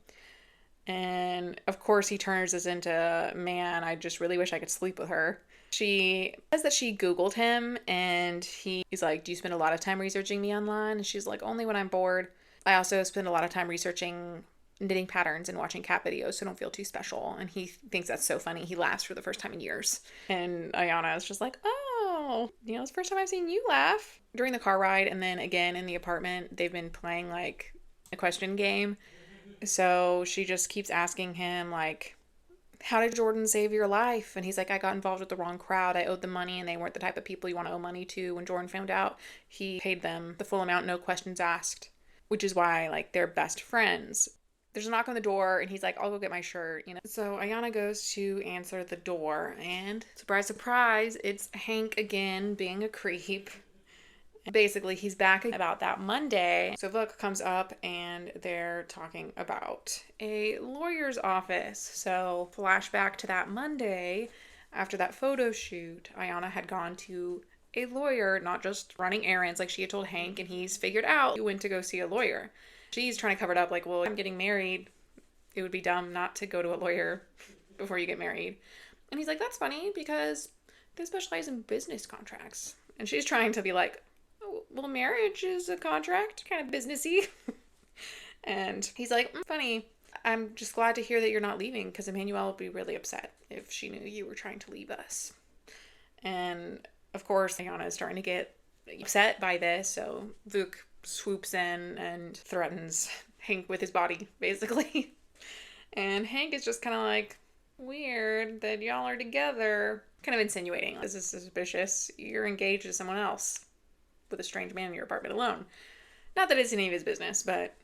And of course, he turns this into, "Man, I just really wish I could sleep with her." She says that she Googled him, and he's like, "Do you spend a lot of time researching me online?" And she's like, "Only when I'm bored. I also spend a lot of time researching knitting patterns and watching cat videos, so don't feel too special." And he thinks that's so funny. He laughs for the first time in years. And Ayana is just like, "Oh, it's the first time I've seen you laugh." During the car ride, and then again in the apartment, they've been playing a question game. So she just keeps asking him "How did Jordan save your life?" And he's like, "I got involved with the wrong crowd. I owed them money, and they weren't the type of people you want to owe money to. When Jordan found out, he paid them the full amount, no questions asked," which is why they're best friends. There's a knock on the door, and he's like, "I'll go get my shirt." So Ayana goes to answer the door, and surprise, surprise, it's Hank again being a creep. Basically, he's back about that Monday. So Vuk comes up, and they're talking about a lawyer's office. So flashback to that Monday, after that photo shoot, Ayana had gone to a lawyer, not just running errands like she had told Hank, and he's figured out he went to go see a lawyer. She's trying to cover it up "Well, I'm getting married. It would be dumb not to go to a lawyer before you get married." And he's like, "That's funny because they specialize in business contracts." And she's trying to be like, "Oh, well, marriage is a contract, kind of businessy." And he's like, "Funny. I'm just glad to hear that you're not leaving because Emmanuel would be really upset if she knew you were trying to leave us." And of course, Ayana is starting to get upset by this. So Vuk swoops in and threatens Hank with his body, basically. And Hank is just kind of "Weird that y'all are together." Kind of insinuating, "This is suspicious. You're engaged to someone else with a strange man in your apartment alone." Not that it's any of his business, but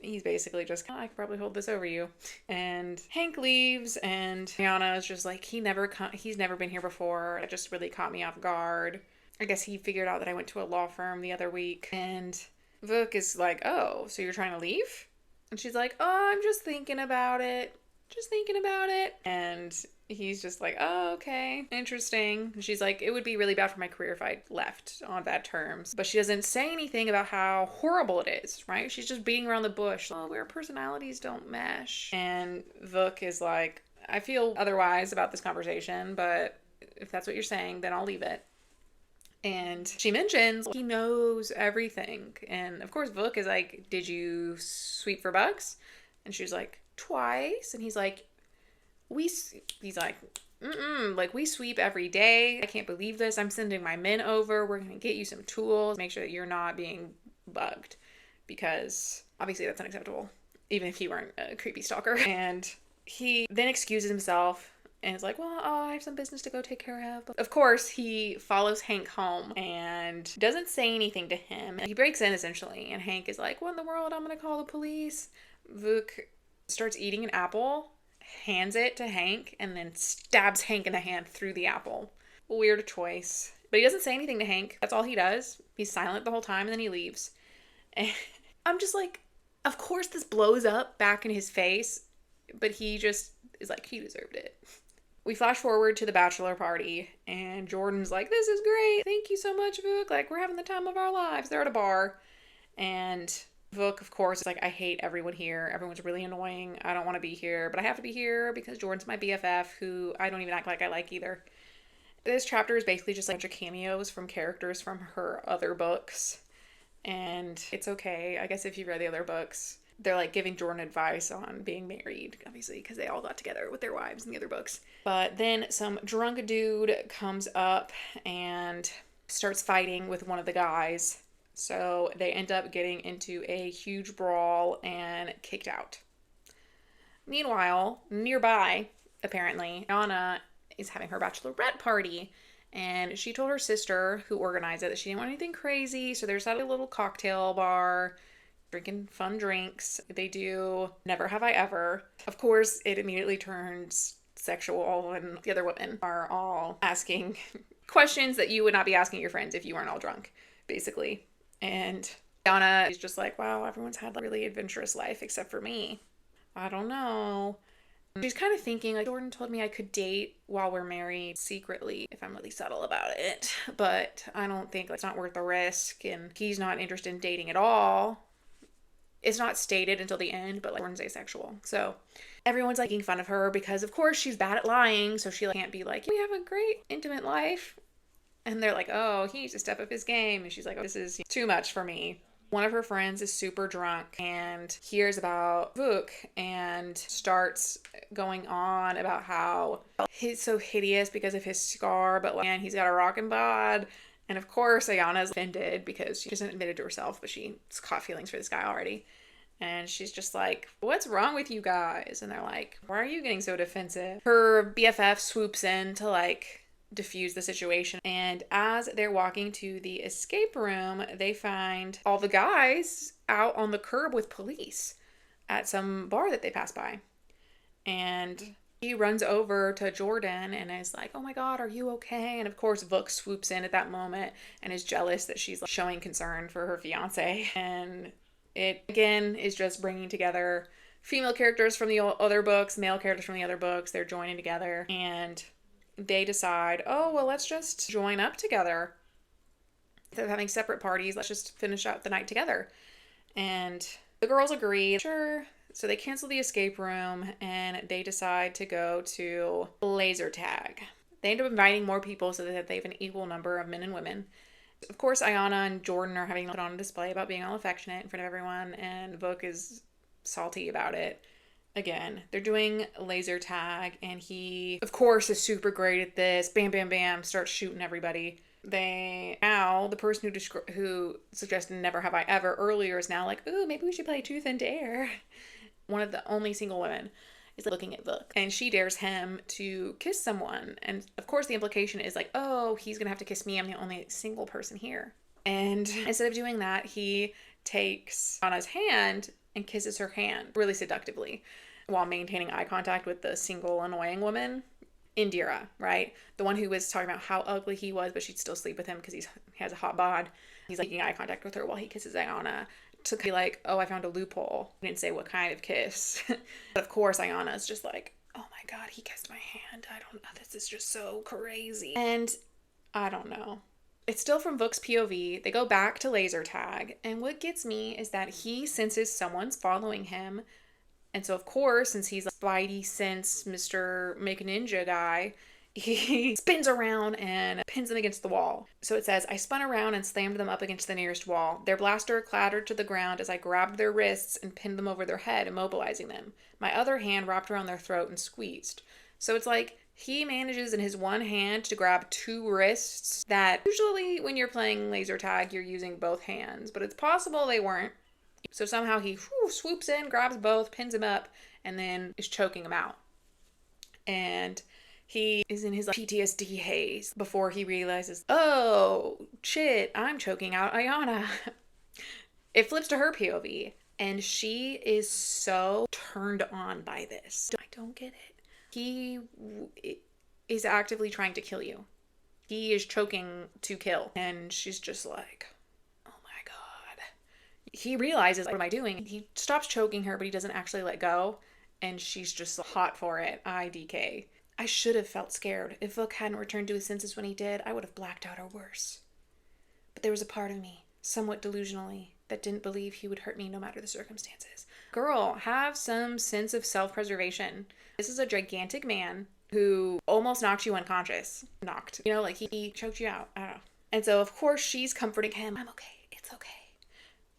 he's basically just "I could probably hold this over you." And Hank leaves, and Ayana is just like, he's never been here before. It just really caught me off guard. I guess he figured out that I went to a law firm the other week. And Vuk is like, "Oh, so you're trying to leave?" And she's like, "Oh, I'm just thinking about it." just thinking about it. And he's just like, oh, okay, interesting. And she's like, it would be really bad for my career if I left on bad terms. But she doesn't say anything about how horrible it is, right? She's just beating around the bush. Oh, our personalities don't mesh. And Vuk is like, I feel otherwise about this conversation, but if that's what you're saying, then I'll leave it. And she mentions he knows everything. And of course, Vuk is like, did you sweep for bugs? And she's like, twice. And he's like, he's like, like we sweep every day. I can't believe this. I'm sending my men over. We're going to get you some tools. Make sure that you're not being bugged. Because obviously that's unacceptable. Even if you weren't a creepy stalker. And he then excuses himself. And is like, well, I have some business to go take care of. But of course, he follows Hank home and doesn't say anything to him. He breaks in, essentially. And Hank is like, what in the world? I'm going to call the police. Vuk starts eating an apple, hands it to Hank, and then stabs Hank in the hand through the apple. Weird choice. But he doesn't say anything to Hank. That's all he does. He's silent the whole time, and then he leaves. And I'm just like, of course this blows up back in his face. But he just is like, he deserved it. We flash forward to the bachelor party, and Jordan's like, this is great. Thank you so much, Vuk. Like, we're having the time of our lives. They're at a bar. And Vuk, of course, is like, I hate everyone here. Everyone's really annoying. I don't want to be here, but I have to be here because Jordan's my BFF, who I don't even act like I like either. This chapter is basically just like a bunch of cameos from characters from her other books. And it's okay. I guess if you read the other books, they're like giving Jordan advice on being married, obviously, because they all got together with their wives in the other books. But then some drunk dude comes up and starts fighting with one of the guys. So they end up getting into a huge brawl and kicked out. Meanwhile, nearby, apparently, Ana is having her bachelorette party. And she told her sister, who organized it, that she didn't want anything crazy. So there's at a little cocktail bar, drinking fun drinks. They do Never Have I Ever. Of course, it immediately turns sexual, and the other women are all asking questions that you would not be asking your friends if you weren't all drunk, basically. And Donna is just like, wow, everyone's had a really adventurous life except for me. I don't know. She's kind of thinking, like, Jordan told me I could date while we're married secretly if I'm really subtle about it. But I don't think it's not worth the risk, and he's not interested in dating at all. It's not stated until the end, but like Jordan's asexual. So everyone's like making fun of her because of course she's bad at lying. So she can't be like, we have a great intimate life. And they're like, oh, he needs to step up his game. And she's like, oh, this is too much for me. One of her friends is super drunk and hears about Vuk and starts going on about how he's so hideous because of his scar, but like, man, he's got a rockin' bod. And of course, Ayana's offended because she hasn't admitted to herself, but she's caught feelings for this guy already. And she's just like, what's wrong with you guys? And they're like, why are you getting so defensive? Her BFF swoops in to like diffuse the situation. And as they're walking to the escape room, they find all the guys out on the curb with police at some bar that they pass by. And he runs over to Jordan and is like, oh my God, are you okay? And of course, Vuk swoops in at that moment and is jealous that she's like showing concern for her fiance. And it, again, is just bringing together female characters from the other books, male characters from the other books. They're joining together and they decide, oh, well, let's just join up together. Instead of having separate parties, let's just finish out the night together. And the girls agree, sure. So they cancel the escape room and they decide to go to laser tag. They end up inviting more people so that they have an equal number of men and women. Of course, Ayana and Jordan are having it on display about being all affectionate in front of everyone, and Vuk is salty about it. Again, they're doing laser tag, and he, of course, is super great at this. Bam, bam, bam, starts shooting everybody. The person who suggested Never Have I Ever earlier is now like, ooh, maybe we should play Truth and Dare. One of the only single women is looking at Vuk, and she dares him to kiss someone. And of course the implication is like, oh, he's gonna have to kiss me. I'm the only single person here. And instead of doing that, he takes Anna's hand and kisses her hand really seductively while maintaining eye contact with the single annoying woman, Indira, right? The one who was talking about how ugly he was, but she'd still sleep with him because he has a hot bod. He's like making eye contact with her while he kisses Ayana. to be like, oh, I found a loophole. I didn't say what kind of kiss. But of course, Ayana's just like, oh my God, he kissed my hand. I don't know. This is just so crazy. And I don't know. It's still from Vuk's POV. They go back to laser tag. And what gets me is that he senses someone's following him. And so, of course, since he's a Spidey sense Mr. McNinja guy, he spins around and pins them against the wall. So it says, I spun around and slammed them up against the nearest wall. Their blaster clattered to the ground as I grabbed their wrists and pinned them over their head, immobilizing them. My other hand wrapped around their throat and squeezed. So it's like he manages in his one hand to grab two wrists that usually when you're playing laser tag, you're using both hands, but it's possible they weren't. So somehow he swoops in, grabs both, pins him up, and then is choking him out. And he is in his PTSD haze before he realizes, oh, shit, I'm choking out Ayana. It flips to her POV, and she is so turned on by this. I don't get it. He is actively trying to kill you. He is choking to kill. And she's just like, oh my God. He realizes, what am I doing? He stops choking her, but he doesn't actually let go. And she's just hot for it. IDK. I should have felt scared. If Vuk hadn't returned to his senses when he did, I would have blacked out or worse. But there was a part of me, somewhat delusionally, that didn't believe he would hurt me no matter the circumstances. Girl, have some sense of self-preservation. This is a gigantic man who almost knocked you unconscious. Knocked. You know, like he choked you out. I don't know. And so, of course, she's comforting him. I'm okay. It's okay.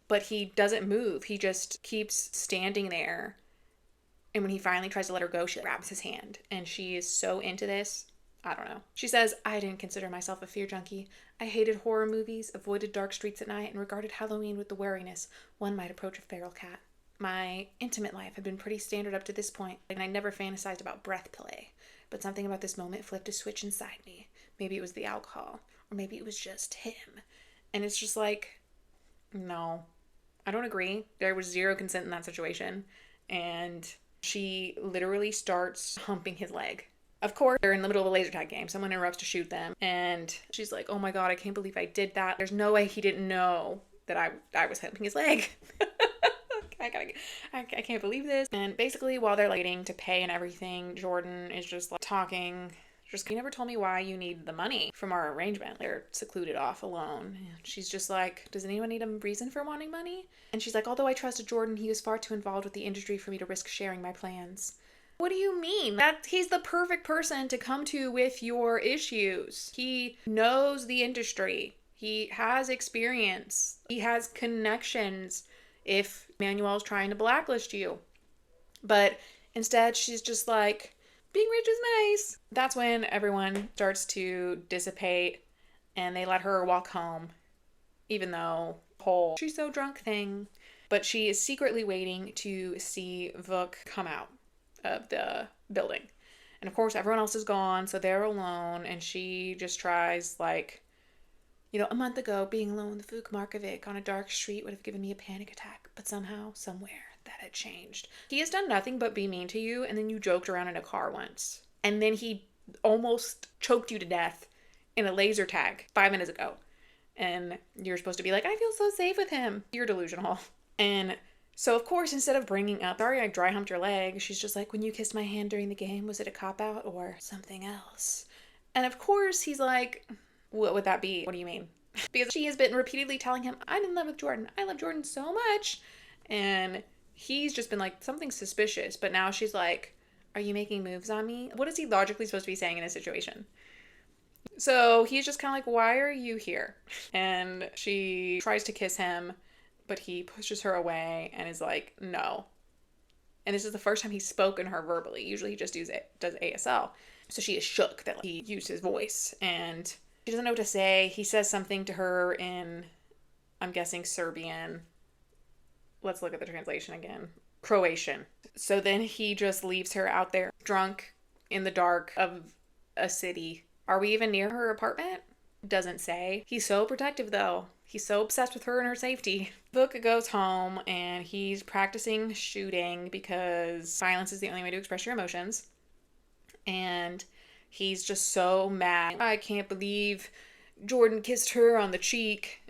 But he doesn't move. He just keeps standing there. And when he finally tries to let her go, she grabs his hand. And she is so into this. I don't know. She says, I didn't consider myself a fear junkie. I hated horror movies, avoided dark streets at night, and regarded Halloween with the wariness one might approach a feral cat. My intimate life had been pretty standard up to this point, and I never fantasized about breath play. But something about this moment flipped a switch inside me. Maybe it was the alcohol, or maybe it was just him. And it's just like, no, I don't agree. There was zero consent in that situation. And she literally starts humping his leg. Of course, they're in the middle of a laser tag game. Someone interrupts to shoot them. And she's like, oh my God, I can't believe I did that. There's no way he didn't know that I was humping his leg. I can't believe this. And basically, while they're waiting to pay and everything, Jordan is just like talking. Just, you never told me why you need the money from our arrangement. They're secluded off alone. And she's just like, does anyone need a reason for wanting money? And she's like, although I trusted Jordan, he was far too involved with the industry for me to risk sharing my plans. What do you mean? That he's the perfect person to come to with your issues. He knows the industry. He has experience. He has connections if Manuel's trying to blacklist you. But instead, she's just like, being rich is nice. That's when everyone starts to dissipate and they let her walk home, even though the whole she's so drunk thing. But she is secretly waiting to see Vuk come out of the building. And of course, everyone else is gone, so they're alone, and she just tries, like, you know, a month ago, being alone with Vuk Markovic on a dark street would have given me a panic attack, but somehow, somewhere, that had changed. He has done nothing but be mean to you, and then you joked around in a car once. And then he almost choked you to death in a laser tag 5 minutes ago. And you're supposed to be like, I feel so safe with him. You're delusional. And so, of course, instead of bringing up, sorry, I dry humped your leg, she's just like, when you kissed my hand during the game, was it a cop-out or something else? And of course, he's like, what would that be? What do you mean? Because she has been repeatedly telling him, I'm in love with Jordan. I love Jordan so much. And he's just been like, something suspicious. But now she's like, are you making moves on me? What is he logically supposed to be saying in a situation? So he's just kind of like, why are you here? And she tries to kiss him, but he pushes her away and is like, no. And this is the first time he's spoken to her verbally. Usually he just does ASL. So she is shook that he used his voice. And she doesn't know what to say. He says something to her in, I'm guessing, Serbian. Let's look at the translation again. Croatian. So then he just leaves her out there, drunk, in the dark of a city. Are we even near her apartment? Doesn't say. He's so protective, though. He's so obsessed with her and her safety. Vuk goes home and he's practicing shooting because violence is the only way to express your emotions. And he's just so mad. I can't believe Jordan kissed her on the cheek.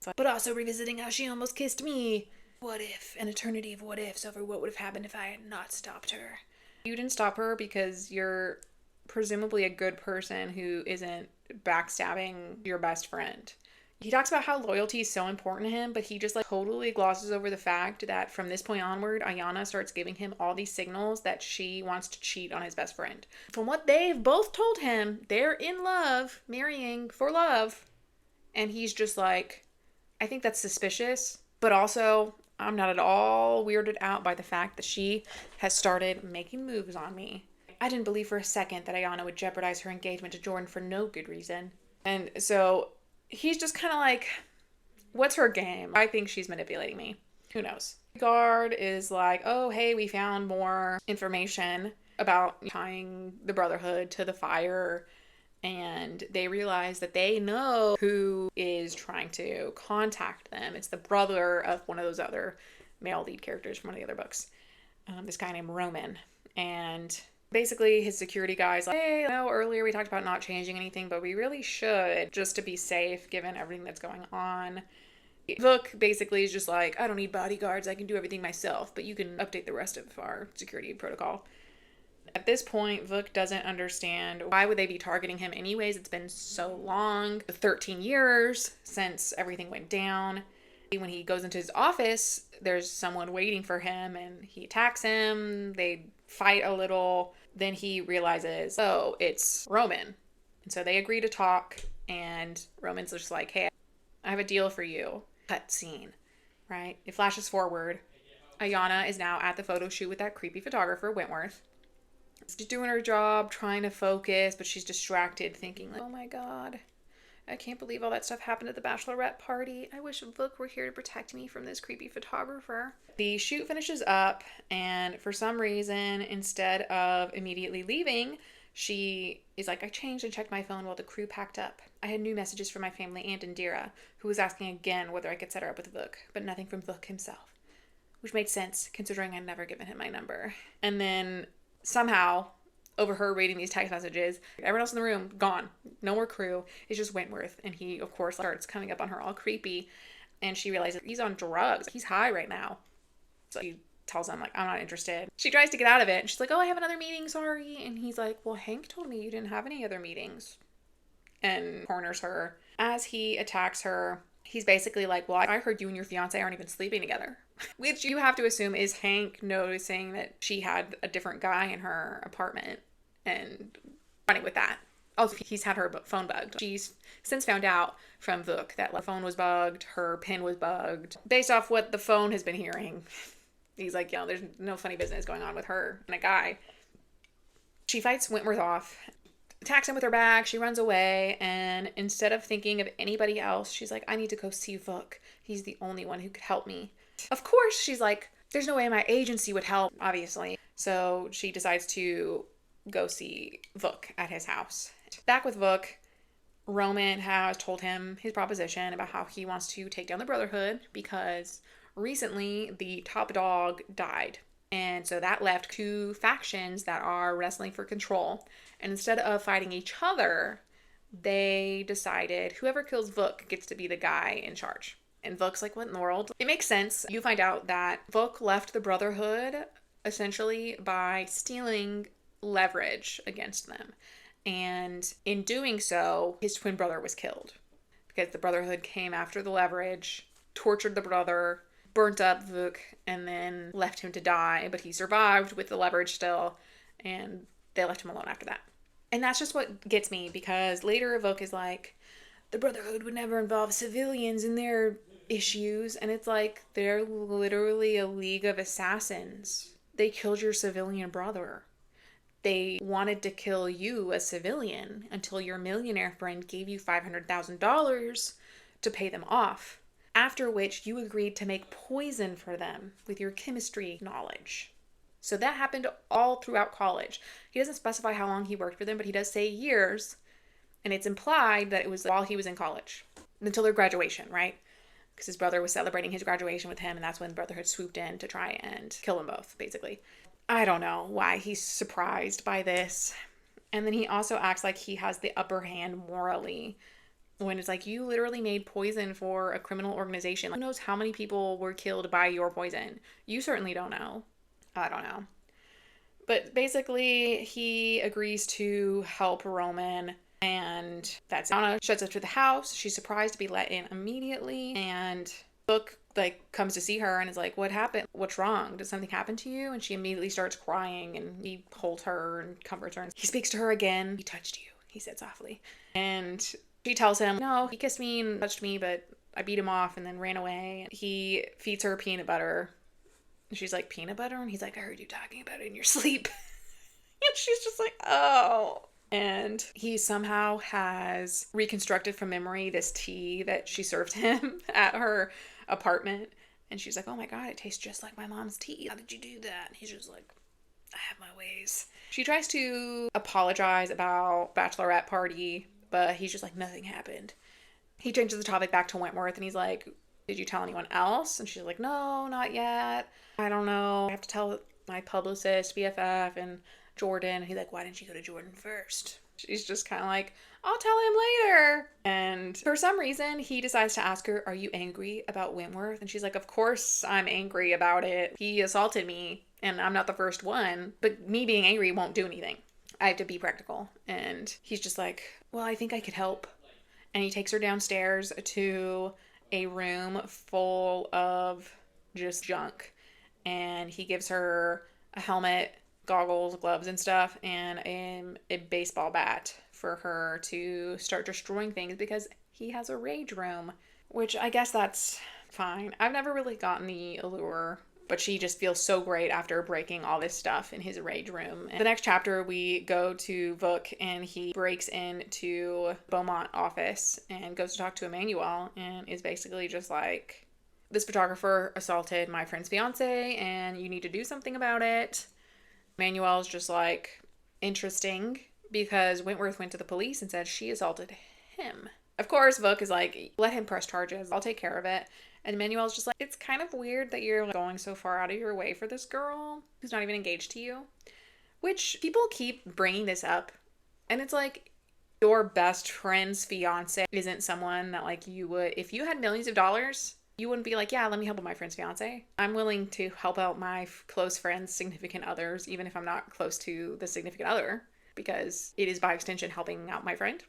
like, but also revisiting how she almost kissed me. What if? An eternity of what ifs over what would have happened if I had not stopped her. You didn't stop her because you're presumably a good person who isn't backstabbing your best friend. He talks about how loyalty is so important to him, but he just like totally glosses over the fact that from this point onward, Ayana starts giving him all these signals that she wants to cheat on his best friend. From what they've both told him, they're in love, marrying for love. And he's just like, I think that's suspicious, but also I'm not at all weirded out by the fact that she has started making moves on me. I didn't believe for a second that Ayana would jeopardize her engagement to Jordan for no good reason. And so he's just kind of like, what's her game? I think she's manipulating me. Who knows? Guard is like, oh, hey, we found more information about tying the Brotherhood to the fire. And they realize that they know who is trying to contact them. It's the brother of one of those other male lead characters from one of the other books. This guy named Roman. And basically his security guy's like, hey, I know earlier we talked about not changing anything, but we really should just to be safe given everything that's going on. Vuk basically is just like, I don't need bodyguards, I can do everything myself, but you can update the rest of our security protocol. At this point, Vuk doesn't understand why would they be targeting him anyways. It's been so long, 13 years since everything went down. When he goes into his office, there's someone waiting for him and he attacks him. They fight a little. Then he realizes, oh, it's Roman. And so they agree to talk and Roman's just like, hey, I have a deal for you. Cut scene, right? It flashes forward. Ayana is now at the photo shoot with that creepy photographer, Wentworth. She's doing her job, trying to focus, but she's distracted, thinking like, oh my god, I can't believe all that stuff happened at the bachelorette party. I wish Vuk were here to protect me from this creepy photographer. The shoot finishes up, and for some reason, instead of immediately leaving, she is like, I changed and checked my phone while the crew packed up. I had new messages from my family and Indira, who was asking again whether I could set her up with Vuk, but nothing from Vuk himself. Which made sense, considering I'd never given him my number. And then somehow, over her reading these text messages, everyone else in the room, gone. No more crew. It's just Wentworth. And he, of course, starts coming up on her all creepy. And she realizes he's on drugs. He's high right now. So he tells him, like, I'm not interested. She tries to get out of it. And she's like, oh, I have another meeting, sorry. And he's like, well, Hank told me you didn't have any other meetings. And corners her. As he attacks her, he's basically like, well, I heard you and your fiance aren't even sleeping together. Which you have to assume is Hank noticing that she had a different guy in her apartment and running with that. Also, he's had her phone bugged. She's since found out from Vuk that her phone was bugged, her pin was bugged. Based off what the phone has been hearing, he's like, yo, there's no funny business going on with her and a guy. She fights Wentworth off, attacks him with her bag, she runs away, and instead of thinking of anybody else, she's like, I need to go see Vuk. He's the only one who could help me. Of course, she's like, there's no way my agency would help, obviously. So she decides to go see Vuk at his house. Back with Vuk, Roman has told him his proposition about how he wants to take down the Brotherhood because recently the top dog died. And so that left two factions that are wrestling for control. And instead of fighting each other, they decided whoever kills Vuk gets to be the guy in charge. And Vuk's like, what in the world? It makes sense. You find out that Vuk left the Brotherhood essentially by stealing leverage against them. And in doing so, his twin brother was killed. Because the Brotherhood came after the leverage, tortured the brother, burnt up Vuk, and then left him to die. But he survived with the leverage still, and they left him alone after that. And that's just what gets me, because later Vuk is like, the Brotherhood would never involve civilians in their issues. And it's like, they're literally a league of assassins. They killed your civilian brother. They wanted to kill you, a civilian, until your millionaire friend gave you $500,000 to pay them off. After which you agreed to make poison for them with your chemistry knowledge. So that happened all throughout college. He doesn't specify how long he worked for them, but he does say years. And it's implied that it was while he was in college. Until their graduation, right? Because his brother was celebrating his graduation with him, and that's when the Brotherhood swooped in to try and kill them both, basically. I don't know why he's surprised by this. And then he also acts like he has the upper hand morally when it's like, you literally made poison for a criminal organization. Who knows how many people were killed by your poison? You certainly don't know. I don't know. But basically, he agrees to help Roman, and that's Anna shuts up to the house. She's surprised to be let in immediately, and Book comes to see her and is like, "What happened? What's wrong? Did something happen to you?" And she immediately starts crying, and he holds her and comforts her. And he speaks to her again. "He touched you," he said softly, and she tells him, "No, he kissed me and touched me, but I beat him off and then ran away." He feeds her peanut butter. She's like, "Peanut butter?" And he's like, "I heard you talking about it in your sleep." And she's just like, "Oh." And he somehow has reconstructed from memory this tea that she served him at her apartment. And she's like, "Oh my God, it tastes just like my mom's tea. How did you do that?" And he's just like, "I have my ways." She tries to apologize about bachelorette party, but he's just like, "Nothing happened." He changes the topic back to Wentworth, and he's like, "Did you tell anyone else?" And she's like, "No, not yet. I don't know. I have to tell my publicist, BFF, and Jordan." And he's like, "Why didn't you go to Jordan first?" She's just kind of like, "I'll tell him later." And for some reason, he decides to ask her, "Are you angry about Wentworth?" And she's like, "Of course I'm angry about it. He assaulted me, and I'm not the first one. But me being angry won't do anything. I have to be practical." And he's just like, "Well, I think I could help." And he takes her downstairs to a room full of just junk. And he gives her a helmet, goggles, gloves, and stuff, and a baseball bat for her to start destroying things because he has a rage room, which I guess that's fine. I've never really gotten the allure, but she just feels so great after breaking all this stuff in his rage room. And the next chapter, we go to Vuk, and he breaks into Beaumont office and goes to talk to Emmanuel, and is basically just like, "This photographer assaulted my friend's fiance, and you need to do something about it." Emmanuel's just like, "Interesting," because Wentworth went to the police and said she assaulted him. Of course, Vuk is like, "Let him press charges. I'll take care of it." And Manuel's just like, "It's kind of weird that you're going so far out of your way for this girl who's not even engaged to you." Which people keep bringing this up. And it's like, your best friend's fiance isn't someone that like you would, if you had millions of dollars, you wouldn't be like, "Yeah, let me help out my friend's fiance." I'm willing to help out my close friends' significant others, even if I'm not close to the significant other, because it is by extension helping out my friend.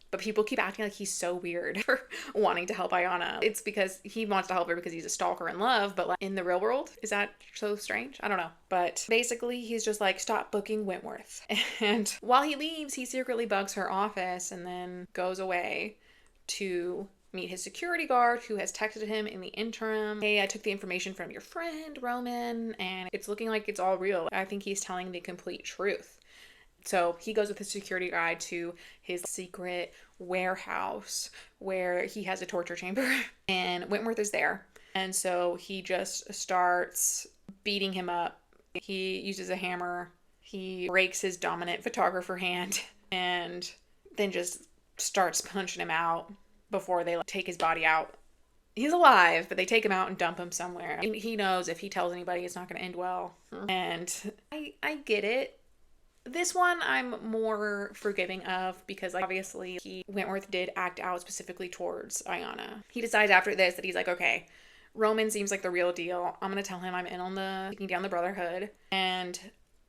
But people keep acting like he's so weird for wanting to help Ayana. It's because he wants to help her because he's a stalker in love, but like in the real world, is that so strange? I don't know. But basically, he's just like, "Stop booking Wentworth." And while he leaves, he secretly bugs her office and then goes away to meet his security guard, who has texted him in the interim, "Hey, I took the information from your friend, Roman, and it's looking like it's all real. I think he's telling the complete truth." So he goes with his security guide to his secret warehouse where he has a torture chamber, and Wentworth is there. And so he just starts beating him up. He uses a hammer. He breaks his dominant photographer hand and then just starts punching him out before they take his body out. He's alive, but they take him out and dump him somewhere. He knows if he tells anybody, it's not going to end well. And I get it. This one I'm more forgiving of because obviously Wentworth did act out specifically towards Ayana. He decides after this that he's like, "Okay, Roman seems like the real deal. I'm going to tell him I'm in on the taking down the Brotherhood." And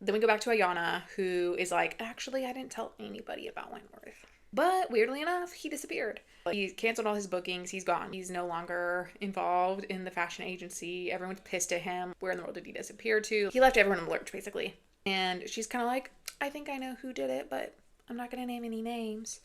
then we go back to Ayana, who is like, "Actually, I didn't tell anybody about Wentworth." But weirdly enough, he disappeared. He canceled all his bookings. He's gone. He's no longer involved in the fashion agency. Everyone's pissed at him. Where in the world did he disappear to? He left everyone in the lurch, basically. And she's kind of like, "I think I know who did it, but I'm not going to name any names."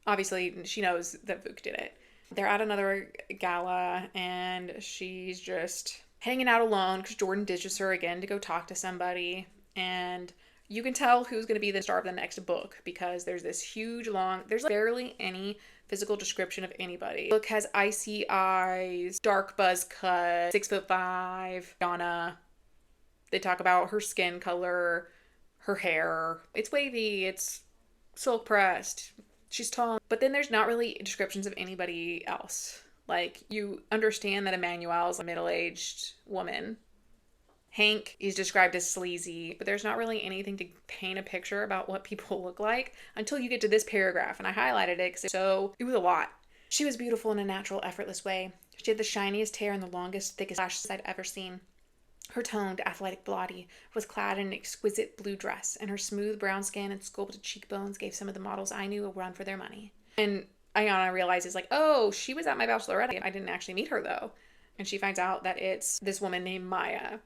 Obviously, she knows that Vuk did it. They're at another gala, and she's just hanging out alone because Jordan ditches her again to go talk to somebody. And you can tell who's going to be the star of the next book because there's this huge, there's barely any physical description of anybody. The book has icy eyes, dark buzz cut, 6'5", Donna. They talk about her skin color, her hair. It's wavy, it's silk pressed, she's tall. But then there's not really descriptions of anybody else. Like, you understand that Emmanuel is a middle-aged woman. Hank is described as sleazy, but there's not really anything to paint a picture about what people look like until you get to this paragraph, and I highlighted it because it was a lot. She was beautiful in a natural, effortless way. She had the shiniest hair and the longest, thickest lashes I'd ever seen. Her toned, athletic body was clad in an exquisite blue dress, and her smooth brown skin and sculpted cheekbones gave some of the models I knew a run for their money. And Ayana realizes, like, oh, she was at my bachelorette. I didn't actually meet her, though. And she finds out that it's this woman named Maya.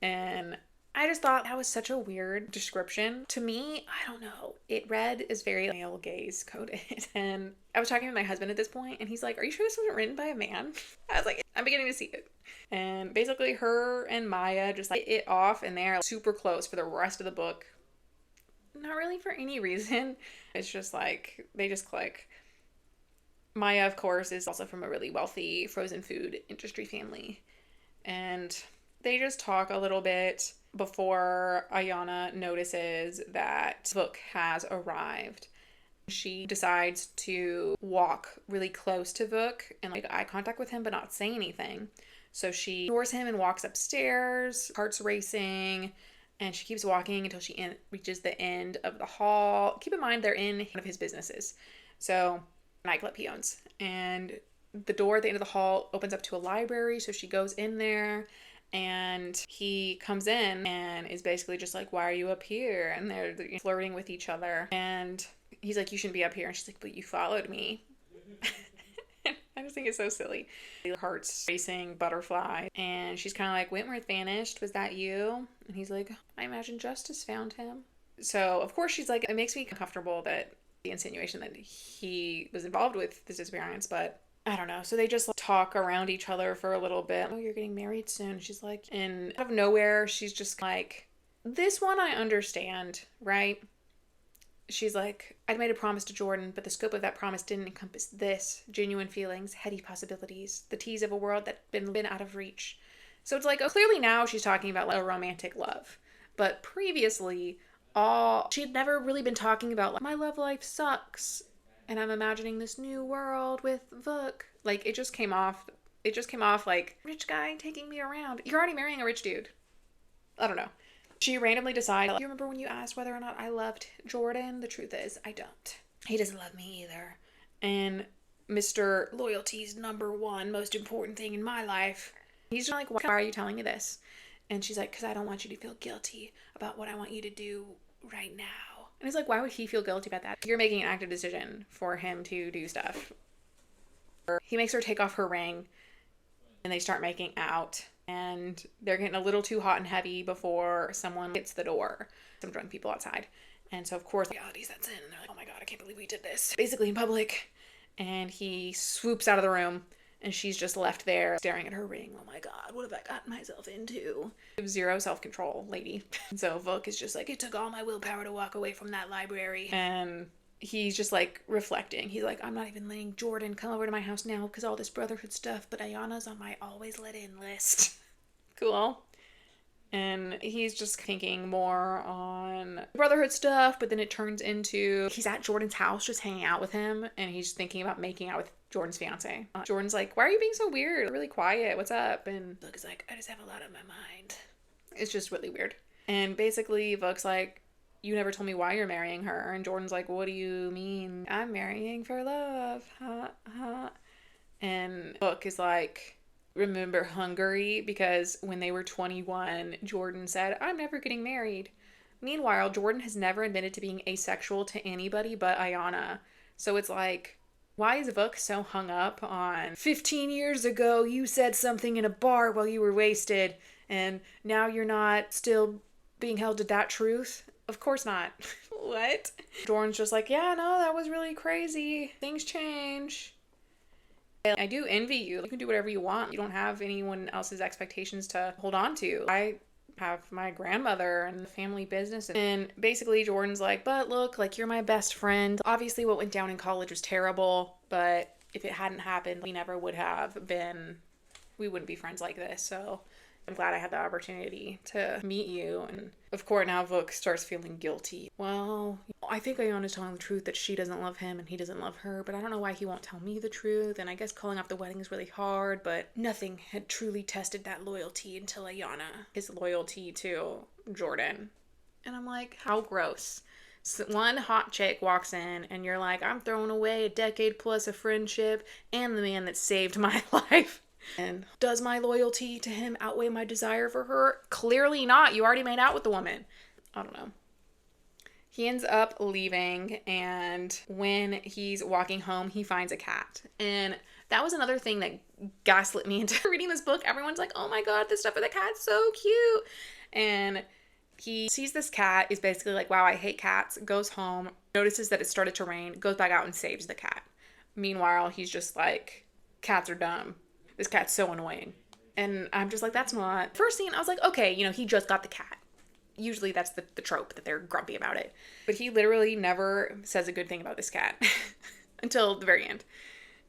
And I just thought that was such a weird description. To me, I don't know. It read as very male gaze coded. And I was talking to my husband at this point, and he's like, are you sure this wasn't written by a man? I was like, I'm beginning to see it. And basically her and Maya just like it off, and they're super close for the rest of the book. Not really for any reason. It's just like, they just click. Maya, of course, is also from a really wealthy frozen food industry family. And they just talk a little bit before Ayana notices that Vuk has arrived. She decides to walk really close to Vuk and like eye contact with him but not say anything. So she ignores him and walks upstairs, heart's racing, and she keeps walking until she reaches the end of the hall. Keep in mind, they're in one of his businesses. So, nightclub he owns. And the door at the end of the hall opens up to a library, so she goes in there. And he comes in and is basically just like, why are you up here? And they're flirting with each other. And he's like, you shouldn't be up here. And she's like, but you followed me. I just think it's so silly. Heart's racing, butterfly. And she's kind of like, Wentworth vanished. Was that you? And he's like, I imagine justice found him. So, of course, she's like, it makes me uncomfortable that the insinuation that he was involved with this disappearance, but I don't know. So they just like, talk around each other for a little bit. Oh, you're getting married soon. She's like, and out of nowhere, she's just like, this one I understand, right? She's like, I'd made a promise to Jordan, but the scope of that promise didn't encompass this. Genuine feelings, heady possibilities, the tease of a world that's been out of reach. So it's like, oh, clearly now she's talking about like, a romantic love. But previously, she had never really been talking about like, my love life sucks. And I'm imagining this new world with Vuk. Like, it just came off like, rich guy taking me around. You're already marrying a rich dude. I don't know. She randomly decided, you remember when you asked whether or not I loved Jordan? The truth is, I don't. He doesn't love me either. And Mr. Loyalty's number one most important thing in my life. He's just like, why are you telling me this? And she's like, because I don't want you to feel guilty about what I want you to do right now. And he's like, why would he feel guilty about that? You're making an active decision for him to do stuff. He makes her take off her ring, and they start making out. And they're getting a little too hot and heavy before someone hits the door. Some drunk people outside. And so, of course, reality sets in. And they're like, oh my God, I can't believe we did this. Basically in public. And he swoops out of the room. And she's just left there staring at her ring. Oh my God, what have I gotten myself into? Zero self-control, lady. So Vuk is just like, it took all my willpower to walk away from that library. And he's just like reflecting. He's like, I'm not even letting Jordan come over to my house now because all this brotherhood stuff, but Ayana's on my always let in list. Cool. And he's just thinking more on brotherhood stuff, but then it turns into he's at Jordan's house just hanging out with him, and he's thinking about making out with Jordan's fiance. Jordan's like, why are you being so weird? Really quiet. What's up? And Vuk is like, I just have a lot on my mind. It's just really weird. And basically Vuk's like, you never told me why you're marrying her. And Jordan's like, what do you mean? I'm marrying for love. Ha, ha. And Vuk is like, remember Hungary? Because when they were 21, Jordan said, I'm never getting married. Meanwhile, Jordan has never admitted to being asexual to anybody but Ayana. So it's like, why is Vuk so hung up on 15 years ago you said something in a bar while you were wasted, and now you're not still being held to that truth? Of course not. What? Jordan's just like, yeah, no, that was really crazy. Things change. I do envy you. You can do whatever you want. You don't have anyone else's expectations to hold on to. I have my grandmother and the family business. And basically Jordan's like, but look, like, you're my best friend. Obviously what went down in college was terrible, but if it hadn't happened, we never would have been, we wouldn't be friends like this. So I'm glad I had the opportunity to meet you. And of course, now Vuk starts feeling guilty. Well, I think Ayana's telling the truth that she doesn't love him and he doesn't love her, but I don't know why he won't tell me the truth. And I guess calling off the wedding is really hard, but nothing had truly tested that loyalty until Ayana, his loyalty to Jordan. And I'm like, how gross. So one hot chick walks in and you're like, I'm throwing away a decade plus of friendship and the man that saved my life. And does my loyalty to him outweigh my desire for her? Clearly not. You already made out with the woman. I don't know. He ends up leaving, and when he's walking home, he finds a cat. And that was another thing that gaslit me into reading this book. Everyone's like, oh my god, this stuff with the cat's so cute. And he sees this cat, is basically like, wow, I hate cats, goes home, notices that it started to rain, goes back out and saves the cat. Meanwhile, he's just like, cats are dumb. This cat's so annoying. And I'm just like, that's not... First scene, I was like, okay, he just got the cat. Usually that's the trope, that they're grumpy about it. But he literally never says a good thing about this cat until the very end.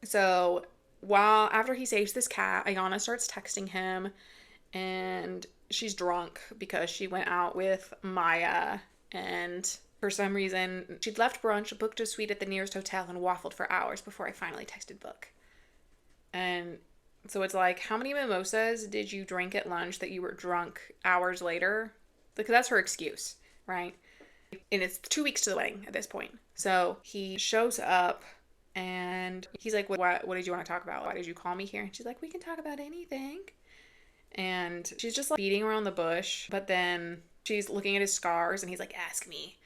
So after he saves this cat, Ayana starts texting him, and she's drunk because she went out with Maya, and for some reason she'd left brunch, booked a suite at the nearest hotel, and waffled for hours before I finally texted Book. And so it's like, how many mimosas did you drink at lunch that you were drunk hours later? Because that's her excuse, right? And it's 2 weeks to the wedding at this point. So he shows up and he's like, what did you want to talk about? Why did you call me here? And she's like, we can talk about anything. And she's just like beating around the bush. But then she's looking at his scars and he's like, ask me.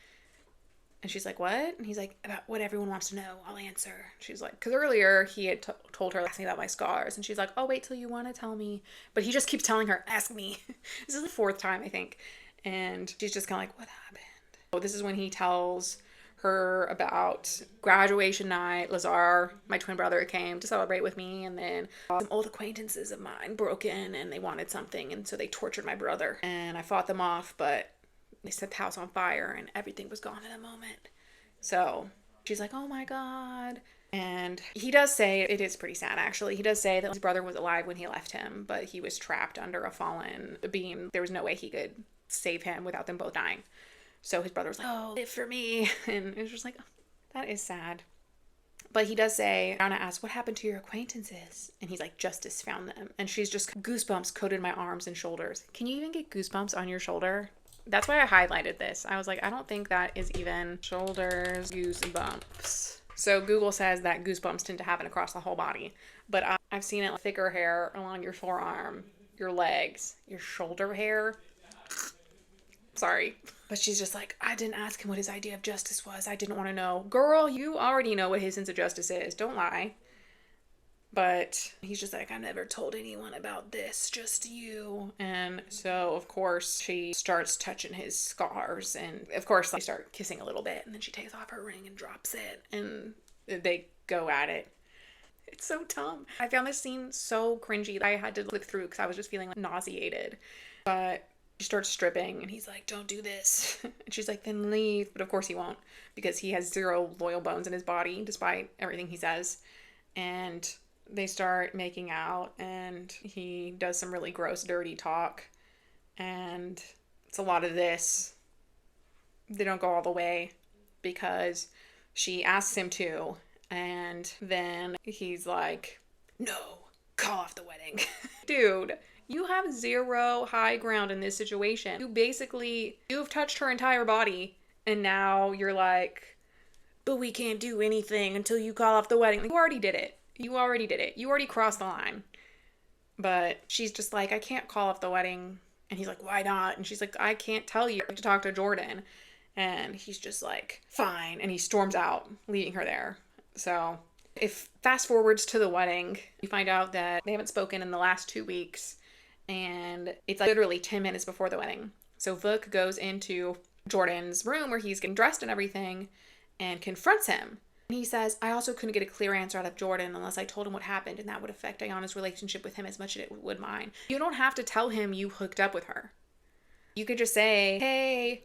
And she's like, what? And he's like, about what everyone wants to know, I'll answer. She's like, because earlier he had told her, ask me about my scars. And she's like, oh, wait till you want to tell me. But he just keeps telling her, ask me. This is the 4th time, I think. And she's just kind of like, what happened? So this is when he tells her about graduation night. Lazar, my twin brother, came to celebrate with me. And then some old acquaintances of mine broke in and they wanted something. And so they tortured my brother. And I fought them off, but they set the house on fire and everything was gone in a moment. So she's like, oh my god. And he does say, it is pretty sad actually, he does say that his brother was alive when he left him, but he was trapped under a fallen beam. There was no way he could save him without them both dying. So his brother was like, oh, live for me. And it was just like, oh, that is sad. But he does say, Anna asks, what happened to your acquaintances? And he's like, justice found them. And she's just, goosebumps coated my arms and shoulders. Can you even get goosebumps on your shoulder? That's why I highlighted this. I was like, I don't think that is even shoulders goosebumps. So Google says that goosebumps tend to happen across the whole body. But I've seen it like thicker hair along your forearm, your legs, your shoulder hair. Sorry. But she's just like, I didn't ask him what his idea of justice was. I didn't want to know. Girl, you already know what his sense of justice is. Don't lie. But he's just like, I never told anyone about this, just you. And so, of course, she starts touching his scars. And, of course, they start kissing a little bit. And then she takes off her ring and drops it. And they go at it. It's so dumb. I found this scene so cringy that I had to click through because I was just feeling like nauseated. But she starts stripping and he's like, don't do this. And she's like, then leave. But, of course, he won't because he has 0 loyal bones in his body despite everything he says. And they start making out and he does some really gross, dirty talk. And it's a lot of this. They don't go all the way because she asks him to. And then he's like, no, call off the wedding. Dude, you have 0 high ground in this situation. You've touched her entire body. And now you're like, but we can't do anything until you call off the wedding. You already did it. You already crossed the line. But she's just like, I can't call off the wedding. And he's like, why not? And she's like, I can't tell you. I have to talk to Jordan. And he's just like, fine. And he storms out, leaving her there. So if fast forwards to the wedding, you find out that they haven't spoken in the last 2 weeks. And it's like literally 10 minutes before the wedding. So Vuk goes into Jordan's room where he's getting dressed and everything and confronts him. He says, I also couldn't get a clear answer out of Jordan unless I told him what happened, and that would affect Ayana's relationship with him as much as it would mine. You don't have to tell him you hooked up with her. You could just say, hey,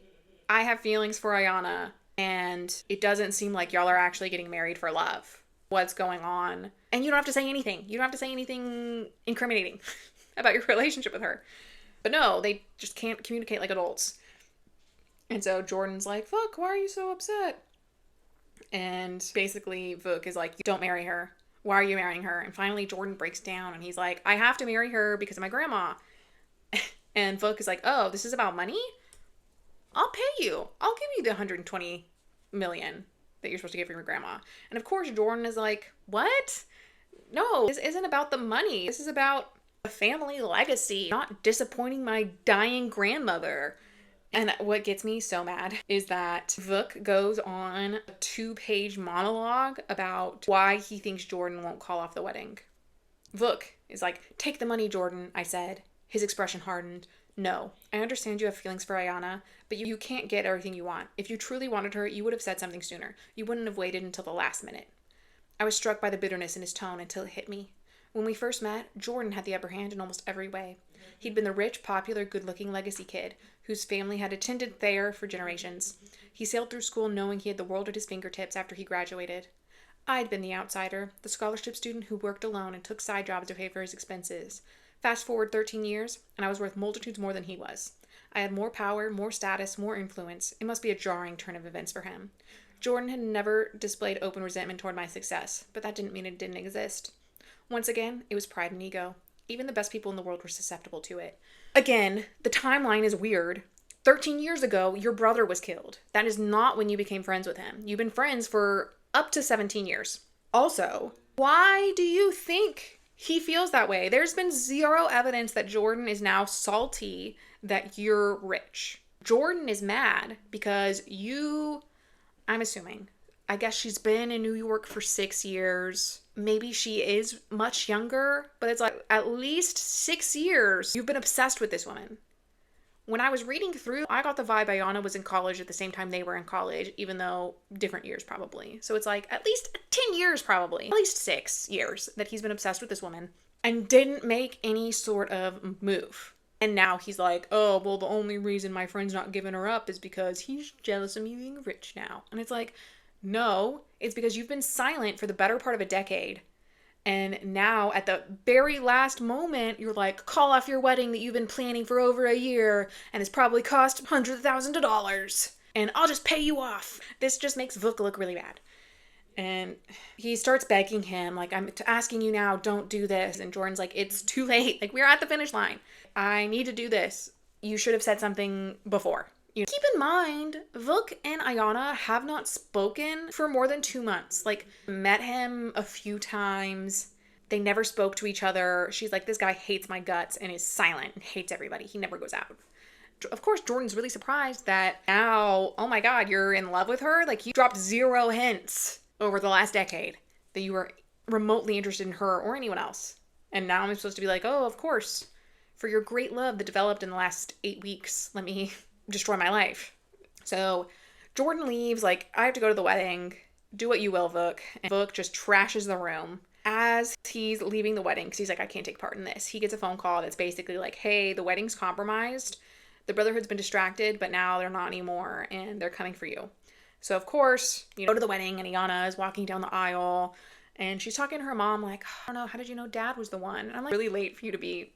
I have feelings for Ayana, and it doesn't seem like y'all are actually getting married for love. What's going on? And you don't have to say anything. You don't have to say anything incriminating about your relationship with her. But no, they just can't communicate like adults. And so Jordan's like, fuck, why are you so upset? And basically, Vuk is like, don't marry her. Why are you marrying her? And finally, Jordan breaks down and he's like, I have to marry her because of my grandma. And Vuk is like, oh, this is about money? I'll pay you. I'll give you the 120 million that you're supposed to give your grandma. And of course, Jordan is like, what? No, this isn't about the money. This is about a family legacy, not disappointing my dying grandmother. And what gets me so mad is that Vuk goes on a 2-page monologue about why he thinks Jordan won't call off the wedding. Vuk is like, take the money, Jordan, I said. His expression hardened. No, I understand you have feelings for Ayana, but you can't get everything you want. If you truly wanted her, you would have said something sooner. You wouldn't have waited until the last minute. I was struck by the bitterness in his tone until it hit me. When we first met, Jordan had the upper hand in almost every way. He'd been the rich, popular, good-looking legacy kid whose family had attended Thayer for generations. He sailed through school knowing he had the world at his fingertips after he graduated. I'd been the outsider, the scholarship student who worked alone and took side jobs to pay for his expenses. Fast forward 13 years, and I was worth multitudes more than he was. I had more power, more status, more influence. It must be a jarring turn of events for him. Jordan had never displayed open resentment toward my success, but that didn't mean it didn't exist. Once again, it was pride and ego. Even the best people in the world were susceptible to it. Again, the timeline is weird. 13 years ago, your brother was killed. That is not when you became friends with him. You've been friends for up to 17 years. Also, why do you think he feels that way? There's been zero evidence that Jordan is now salty that you're rich. Jordan is mad because I'm assuming, I guess she's been in New York for 6 years. Maybe she is much younger, but it's like at least 6 years you've been obsessed with this woman. When I was reading through, I got the vibe Ayana was in college at the same time they were in college, even though different years probably. So it's like at least 10 years probably, at least 6 years that he's been obsessed with this woman and didn't make any sort of move. And now he's like, oh, well, the only reason my friend's not giving her up is because he's jealous of me being rich now. And it's like, no, it's because you've been silent for the better part of a decade. And now at the very last moment, you're like, call off your wedding that you've been planning for over a year and it's probably cost hundreds of thousands of dollars. And I'll just pay you off. This just makes Vuk look really bad. And he starts begging him, like, I'm asking you now, don't do this. And Jordan's like, it's too late. Like, we're at the finish line. I need to do this. You should have said something before. Keep in mind, Vuk and Ayana have not spoken for more than 2 months. Like, met him a few times. They never spoke to each other. She's like, this guy hates my guts and is silent and hates everybody. He never goes out. Of course, Jordan's really surprised that now, oh my God, you're in love with her? Like, you dropped 0 hints over the last decade that you were remotely interested in her or anyone else. And now I'm supposed to be like, oh, of course. For your great love that developed in the last 8 weeks, let me destroy my life. So Jordan leaves, like, I have to go to the wedding. Do what you will, Vuk. And Vuk just trashes the room. As he's leaving the wedding, because he's like, I can't take part in this, he gets a phone call that's basically like, hey, the wedding's compromised. The Brotherhood's been distracted, but now they're not anymore, and they're coming for you. So, of course, you go to the wedding, and Ayana is walking down the aisle, and she's talking to her mom, like, I don't know, how did you know Dad was the one? And I'm like, really late for you to be...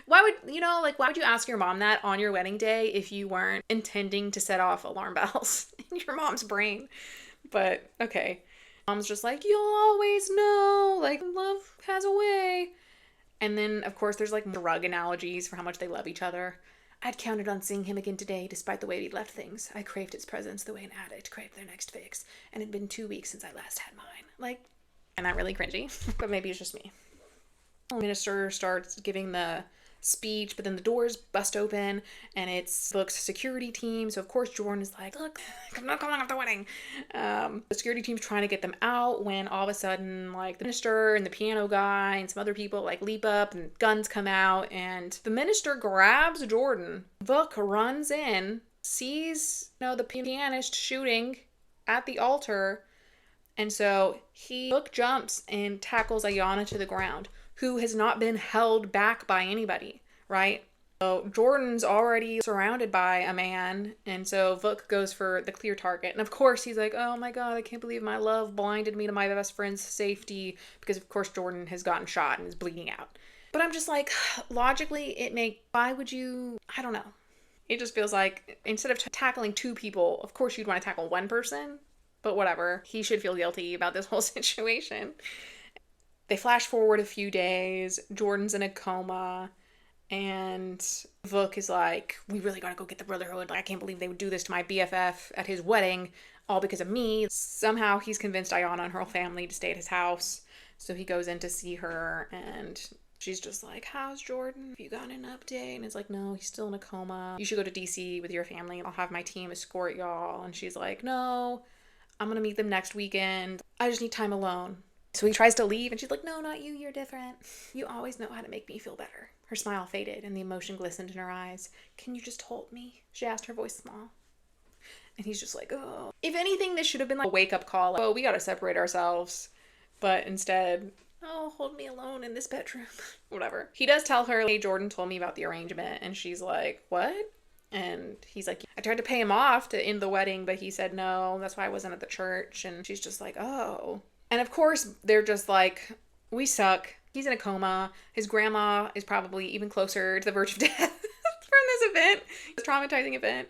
Why would you ask your mom that on your wedding day if you weren't intending to set off alarm bells in your mom's brain? But, okay. Mom's just like, you'll always know, like, love has a way. And then, of course, there's, like, drug analogies for how much they love each other. I'd counted on seeing him again today, despite the way we'd left things. I craved his presence the way an addict craved their next fix, and it'd been 2 weeks since I last had mine. Like, I'm not really cringy, but maybe it's just me. The minister starts giving the speech, but then the doors bust open, and it's Vuk's security team. So, of course, Jordan is like, look, I'm not calling off the wedding. The security team's trying to get them out when all of a sudden, like, the minister and the piano guy and some other people, like, leap up and guns come out, and the minister grabs Jordan. Vuk runs in, sees, the pianist shooting at the altar, and so Vuk jumps and tackles Ayana to the ground, who has not been held back by anybody, right? So Jordan's already surrounded by a man, and so Vuk goes for the clear target. And of course he's like, oh my God, I can't believe my love blinded me to my best friend's safety, because of course Jordan has gotten shot and is bleeding out. But I'm just like, logically, why would you, I don't know. It just feels like instead of tackling two people, of course you'd want to tackle one person, but whatever. He should feel guilty about this whole situation. They flash forward a few days. Jordan's in a coma. And Vuk is like, we really gotta go get the Brotherhood. I can't believe they would do this to my BFF at his wedding, all because of me. Somehow he's convinced Ayana and her whole family to stay at his house. So he goes in to see her, and she's just like, how's Jordan? Have you gotten an update? And it's like, no, he's still in a coma. You should go to DC with your family. I'll have my team escort y'all. And she's like, no, I'm gonna meet them next weekend. I just need time alone. So he tries to leave, and she's like, no, not you. You're different. You always know how to make me feel better. Her smile faded, and the emotion glistened in her eyes. Can you just hold me? She asked, her voice small. And he's just like, oh. If anything, this should have been like a wake-up call. Like, oh, we gotta separate ourselves. But instead, oh, hold me alone in this bedroom. Whatever. He does tell her, hey, Jordan told me about the arrangement. And she's like, what? And he's like, I tried to pay him off to end the wedding, but he said no. That's why I wasn't at the church. And she's just like, oh. And of course, they're just like, we suck. He's in a coma. His grandma is probably even closer to the verge of death from this event, this traumatizing event.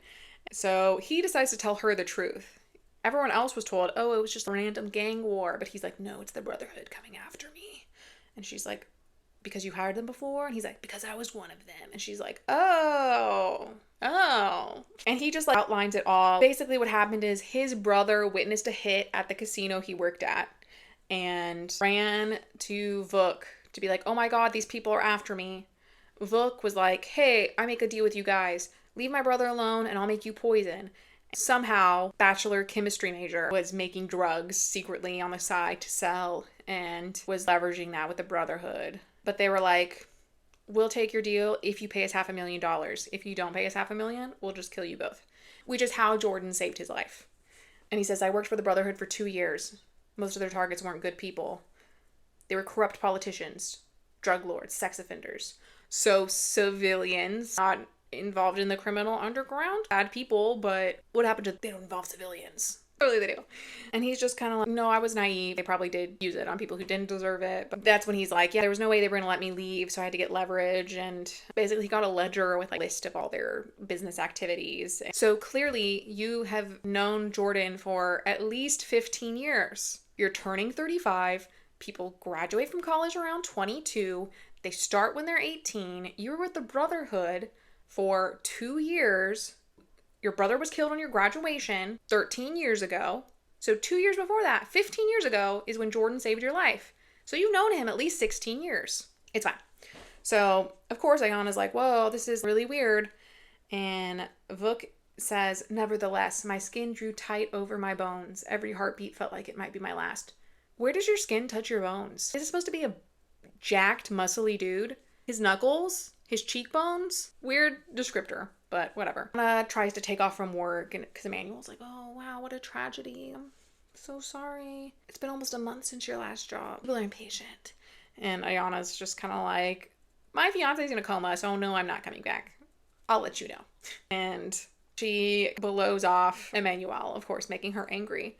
So he decides to tell her the truth. Everyone else was told, oh, it was just a random gang war. But he's like, no, it's the Brotherhood coming after me. And she's like, because you hired them before? And he's like, because I was one of them. And she's like, oh. And he just like outlines it all. Basically what happened is his brother witnessed a hit at the casino he worked at and ran to Vuk to be like, oh my god, these people are after me. Vuk was like, hey, I make a deal with you guys. Leave my brother alone and I'll make you poison. Somehow, bachelor chemistry major was making drugs secretly on the side to sell and was leveraging that with the Brotherhood. But they were like, we'll take your deal if you pay us $500,000. If you don't pay us $500,000, we'll just kill you both. Which is how Jordan saved his life. And he says, I worked for the Brotherhood for 2 years. Most of their targets weren't good people. They were corrupt politicians, drug lords, sex offenders. So civilians, not involved in the criminal underground, bad people, but what happened to, they don't involve civilians. Clearly they do. And he's just kind of like, no, I was naive. They probably did use it on people who didn't deserve it. But that's when he's like, yeah, there was no way they were going to let me leave. So I had to get leverage. And basically he got a ledger with like a list of all their business activities. So clearly you have known Jordan for at least 15 years. You're turning 35. People graduate from college around 22. They start when they're 18. You were with the Brotherhood for 2 years. Your brother was killed on your graduation 13 years ago. So 2 years before that, 15 years ago, is when Jordan saved your life. So you've known him at least 16 years. It's fine. So, of course, Ayana's like, whoa, this is really weird. And Vuk says, nevertheless, my skin drew tight over my bones. Every heartbeat felt like it might be my last. Where does your skin touch your bones? Is it supposed to be a jacked, muscly dude? His knuckles? His cheekbones? Weird descriptor, but whatever. Anna tries to take off from work because Emmanuel's like, oh, wow, what a tragedy. I'm so sorry. It's been almost a month since your last job. People are impatient. And Ayana's just kind of like, my fiance's in a coma, so no, I'm not coming back. I'll let you know. And she blows off Emmanuel, of course, making her angry.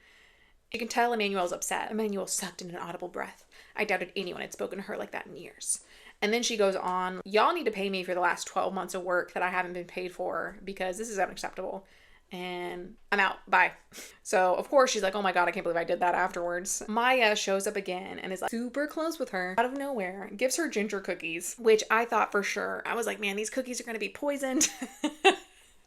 You can tell Emmanuel's upset. Emmanuel sucked in an audible breath. I doubted anyone had spoken to her like that in years. And then she goes on, y'all need to pay me for the last 12 months of work that I haven't been paid for because this is unacceptable. And I'm out. Bye. So, of course, she's like, oh my god, I can't believe I did that afterwards. Maya shows up again and is like super close with her out of nowhere. Gives her ginger cookies, which I thought for sure. I was like, man, these cookies are going to be poisoned.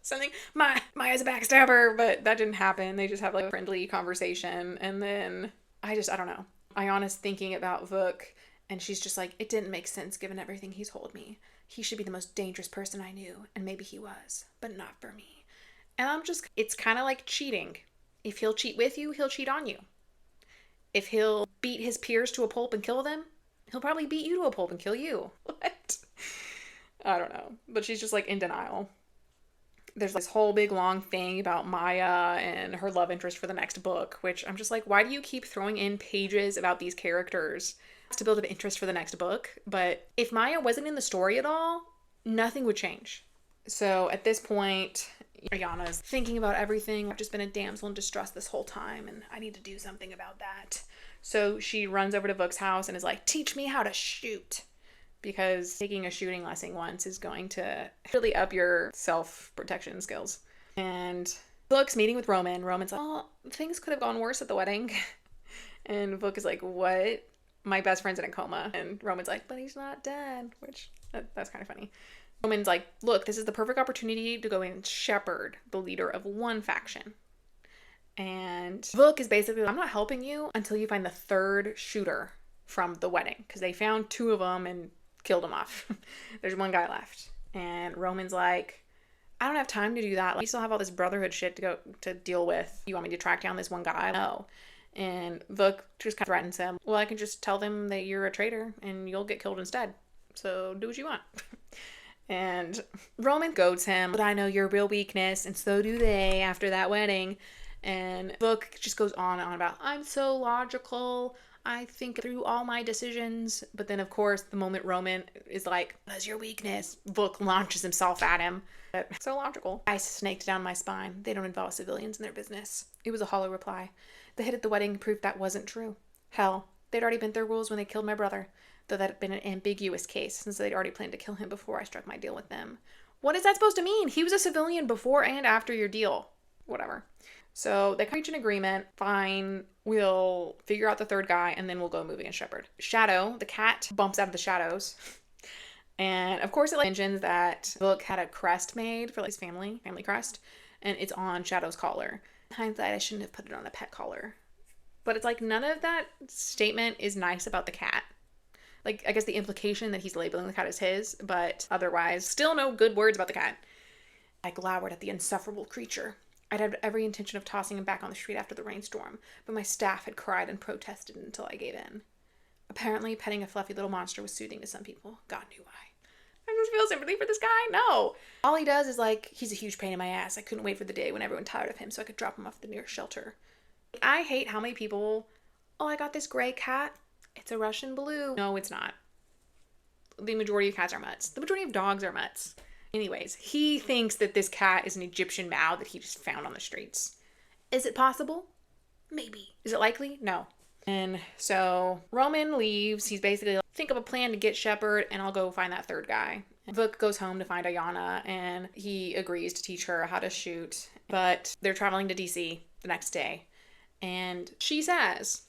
Something. Maya's a backstabber, but that didn't happen. They just have like a friendly conversation. And then I don't know. Ayana's thinking about Vuk. And she's just like, it didn't make sense given everything he's told me. He should be the most dangerous person I knew. And maybe he was, but not for me. And it's kind of like cheating. If he'll cheat with you, he'll cheat on you. If he'll beat his peers to a pulp and kill them, he'll probably beat you to a pulp and kill you. What? I don't know. But she's just like in denial. There's this whole big long thing about Maya and her love interest for the next book, which I'm just like, why do you keep throwing in pages about these characters to build an interest for the next book? But if Maya wasn't in the story at all, nothing would change. So at this point, Ayana's thinking about everything. I've just been a damsel in distress this whole time, and I need to do something about that. So she runs over to Vuk's house and is like, teach me how to shoot. because taking a shooting lesson once is going to really up your self-protection skills. And Book's meeting with Roman. Roman's like, oh, things could have gone worse at the wedding. And Book is like, what? My best friend's in a coma. And Roman's like, but he's not dead, which that's kind of funny. Roman's like, look, this is the perfect opportunity to go and shepherd the leader of one faction. And Book is basically, I'm not helping you until you find the third shooter from the wedding, because they found 2 of them and killed them off. There's 1 guy left. And Roman's like, I don't have time to do that. Like, you still have all this brotherhood shit to deal with. You want me to track down this 1 guy? No. And Book just kind of threatens him. Well, I can just tell them that you're a traitor and you'll get killed instead. So do what you want. And Roman goads him. But I know your real weakness, and so do they after that wedding. And Book just goes on and on about, I'm so logical. I think through all my decisions. But then, of course, the moment Roman is like, that's your weakness, Book launches himself at him. But so logical. I snaked down my spine. They don't involve civilians in their business. It was a hollow reply. The hit at the wedding proved that wasn't true. Hell, they'd already bent their rules when they killed my brother, though that had been an ambiguous case since they'd already planned to kill him before I struck my deal with them. What is that supposed to mean? He was a civilian before and after your deal. Whatever. So they reach an agreement. Fine, we'll figure out the third guy, and then we'll go moving and shepherd. Shadow, the cat, bumps out of the shadows. And of course it mentions that Book had a crest made for his family crest, and it's on Shadow's collar. In hindsight, I shouldn't have put it on a pet collar. But it's like, none of that statement is nice about the cat. Like, I guess the implication that he's labeling the cat as his, but otherwise, still no good words about the cat. I glowered at the insufferable creature. I'd had every intention of tossing him back on the street after the rainstorm, but my staff had cried and protested until I gave in. Apparently, petting a fluffy little monster was soothing to some people. God knew why. I just feel sympathy for this guy? No. All he does is like, he's a huge pain in my ass. I couldn't wait for the day when everyone tired of him so I could drop him off at the nearest shelter. I hate how many people, oh, I got this gray cat. It's a Russian blue. No, it's not. The majority of cats are mutts. The majority of dogs are mutts. Anyways, he thinks that this cat is an Egyptian Mao that he just found on the streets. Is it possible? Maybe. Is it likely? No. And so Roman leaves. He's basically like, think of a plan to get Shepard, and I'll go find that third guy. And Book goes home to find Ayana, and he agrees to teach her how to shoot. But they're traveling to DC the next day. And she says,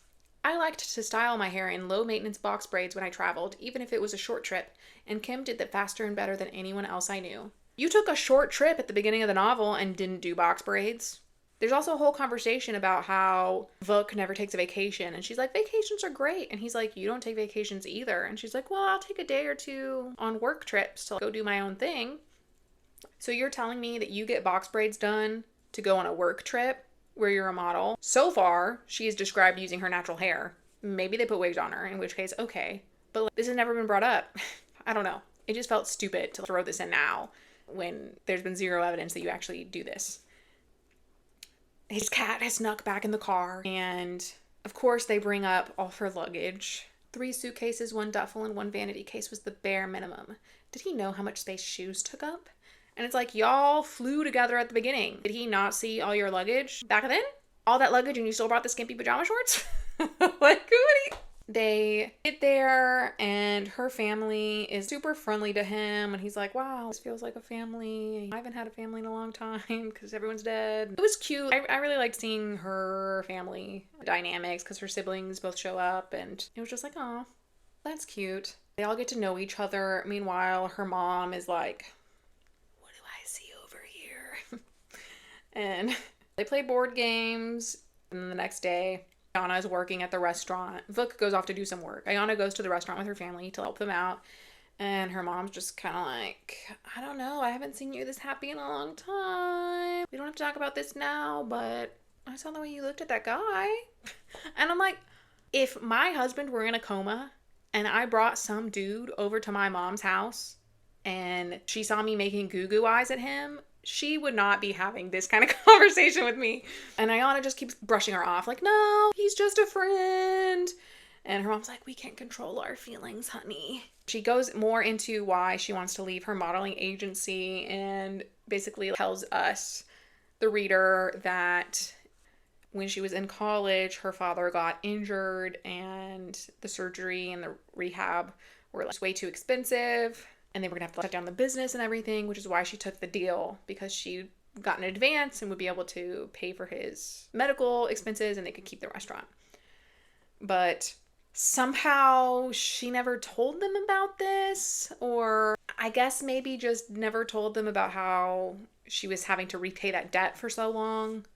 I liked to style my hair in low-maintenance box braids when I traveled, even if it was a short trip, and Kim did that faster and better than anyone else I knew. You took a short trip at the beginning of the novel and didn't do box braids. There's also a whole conversation about how Book never takes a vacation, and she's like, vacations are great. And he's like, you don't take vacations either. And she's like, well, I'll take a day or 2 on work trips to go do my own thing. So you're telling me that you get box braids done to go on a work trip where you're a model? So far, she has described using her natural hair. Maybe they put wigs on her, in which case, okay. But like, this has never been brought up. I don't know. It just felt stupid to throw this in now when there's been 0 evidence that you actually do this. His cat has snuck back in the car, and of course they bring up all of her luggage. 3 suitcases, 1 duffel, and 1 vanity case was the bare minimum. Did he know how much space shoes took up? And it's like, y'all flew together at the beginning. Did he not see all your luggage back then? All that luggage and you still brought the skimpy pajama shorts? Like, who? They get there, and her family is super friendly to him, and he's like, wow, this feels like a family. I haven't had a family in a long time because everyone's dead. It was cute. I really liked seeing her family dynamics because her siblings both show up, and it was just like, oh, that's cute. They all get to know each other. Meanwhile, her mom is like, what do I see over here? And they play board games, and then the next day, Ayana is working at the restaurant. Vuk goes off to do some work. Ayana goes to the restaurant with her family to help them out. And her mom's just kind of like, I don't know. I haven't seen you this happy in a long time. We don't have to talk about this now, but I saw the way you looked at that guy. And I'm like, if my husband were in a coma and I brought some dude over to my mom's house and she saw me making goo-goo eyes at him, she would not be having this kind of conversation with me. And Ayana just keeps brushing her off like, no, he's just a friend. And her mom's like, we can't control our feelings, honey. She goes more into why she wants to leave her modeling agency and basically tells us, the reader, that When she was in college, her father got injured and the surgery and the rehab were like way too expensive. And they were going to have to shut down the business and everything, which is why she took the deal, because she got an advance and would be able to pay for his medical expenses and they could keep the restaurant. But somehow she never told them about this, or I guess maybe just never told them about how she was having to repay that debt for so long.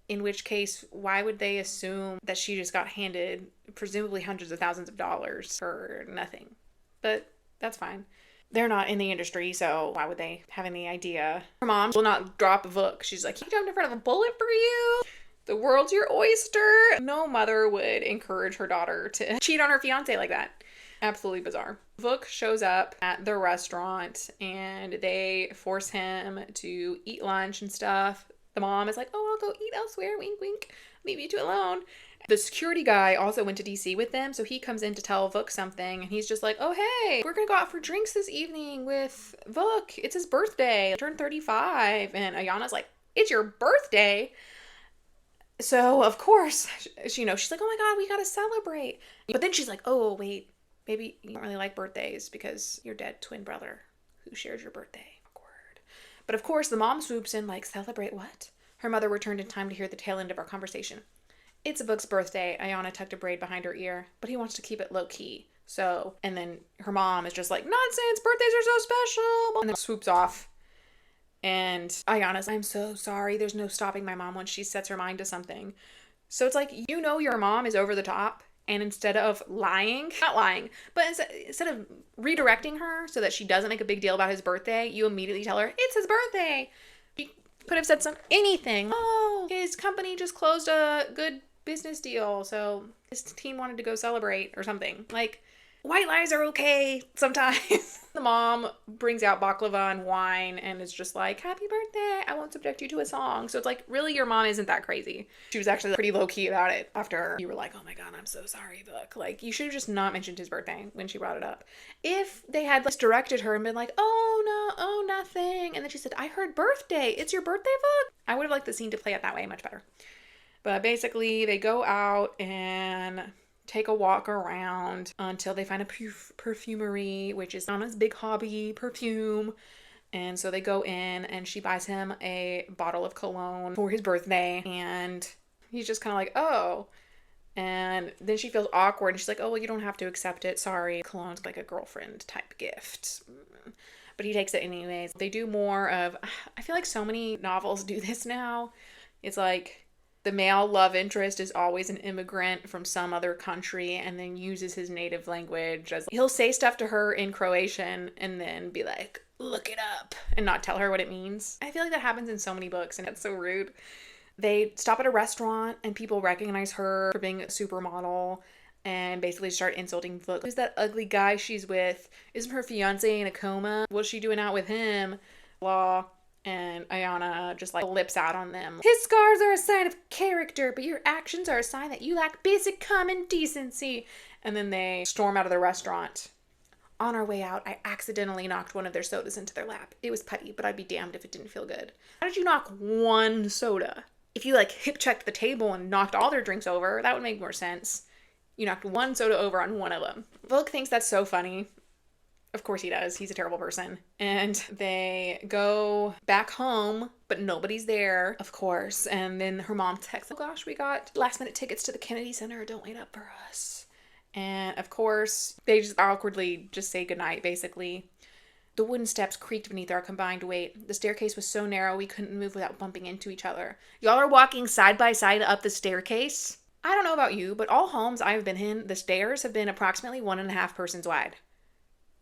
In which case, why would they assume that she just got handed presumably hundreds of thousands of dollars for nothing? But that's fine. They're not in the industry, so why would they have any idea? Her mom will not drop a book. She's like, he jumped in front of a bullet for you? The world's your oyster. No mother would encourage her daughter to cheat on her fiance like that. Absolutely bizarre. Vuk shows up at the restaurant and they force him to eat lunch and stuff. The mom is like, oh, I'll go eat elsewhere. Wink, wink. Leave you two alone. The security guy also went to DC with them, so he comes in to tell Vuk something, and he's just like, oh, hey, we're gonna go out for drinks this evening with Vuk. It's his birthday. He turned 35. And Ayana's like, it's your birthday? So, of course, she's like, oh my God, we gotta celebrate. But then she's like, oh, wait, maybe you don't really like birthdays because your dead twin brother who shares your birthday. Awkward. But of course, the mom swoops in like, celebrate what? Her mother returned in time to hear the tail end of our conversation. It's Vuk's birthday. Ayana tucked a braid behind her ear, but he wants to keep it low key. So, and then her mom is just like, nonsense, birthdays are so special. And then swoops off. And Ayana's, I'm so sorry. There's no stopping my mom when she sets her mind to something. So it's like, your mom is over the top. And instead of not lying, but instead of redirecting her so that she doesn't make a big deal about his birthday, you immediately tell her, it's his birthday. You could have said anything. Oh, his company just closed a good business deal, so his team wanted to go celebrate or something. Like, white lies are okay sometimes. The mom brings out baklava and wine and is just like, happy birthday, I won't subject you to a song. So it's like, really, your mom isn't that crazy. She was actually pretty low-key about it after you were like, oh my God, I'm so sorry, Vuk. Like, you should have just not mentioned his birthday when she brought it up. If they had directed her and been like, oh no, oh nothing, and then she said, I heard birthday, it's your birthday, Vuk? I would have liked the scene to play out that way much better. But basically, they go out and take a walk around until they find a perfumery, which is Anna's big hobby, perfume. And so they go in and she buys him a bottle of cologne for his birthday. And he's just kind of like, oh. And then she feels awkward and she's like, oh, well, you don't have to accept it. Sorry. Cologne's like a girlfriend type gift. But he takes it anyways. They do more of, I feel like so many novels do this now. It's like, the male love interest is always an immigrant from some other country and then uses his native language as he'll say stuff to her in Croatian and then be like, look it up, and not tell her what it means. I feel like that happens in so many books and it's so rude. They stop at a restaurant and people recognize her for being a supermodel and basically start insulting Vuk. Who's that ugly guy she's with? Isn't her fiance in a coma? What's she doing out with him? Blah. And Ayana just like lips out on them. His scars are a sign of character, but your actions are a sign that you lack basic common decency. And then they storm out of the restaurant. On our way out, I accidentally knocked one of their sodas into their lap. It was putty, but I'd be damned if it didn't feel good. How did you knock one soda? If you like hip checked the table and knocked all their drinks over, that would make more sense. You knocked one soda over on one of them. Vuk thinks that's so funny. Of course he does. He's a terrible person. And they go back home, but nobody's there, of course. And then her mom texts, oh gosh, we got last minute tickets to the Kennedy Center. Don't wait up for us. And of course, they just awkwardly just say goodnight, basically. The wooden steps creaked beneath our combined weight. The staircase was so narrow we couldn't move without bumping into each other. Y'all are walking side by side up the staircase? I don't know about you, but all homes I've been in, the stairs have been approximately 1.5 persons wide.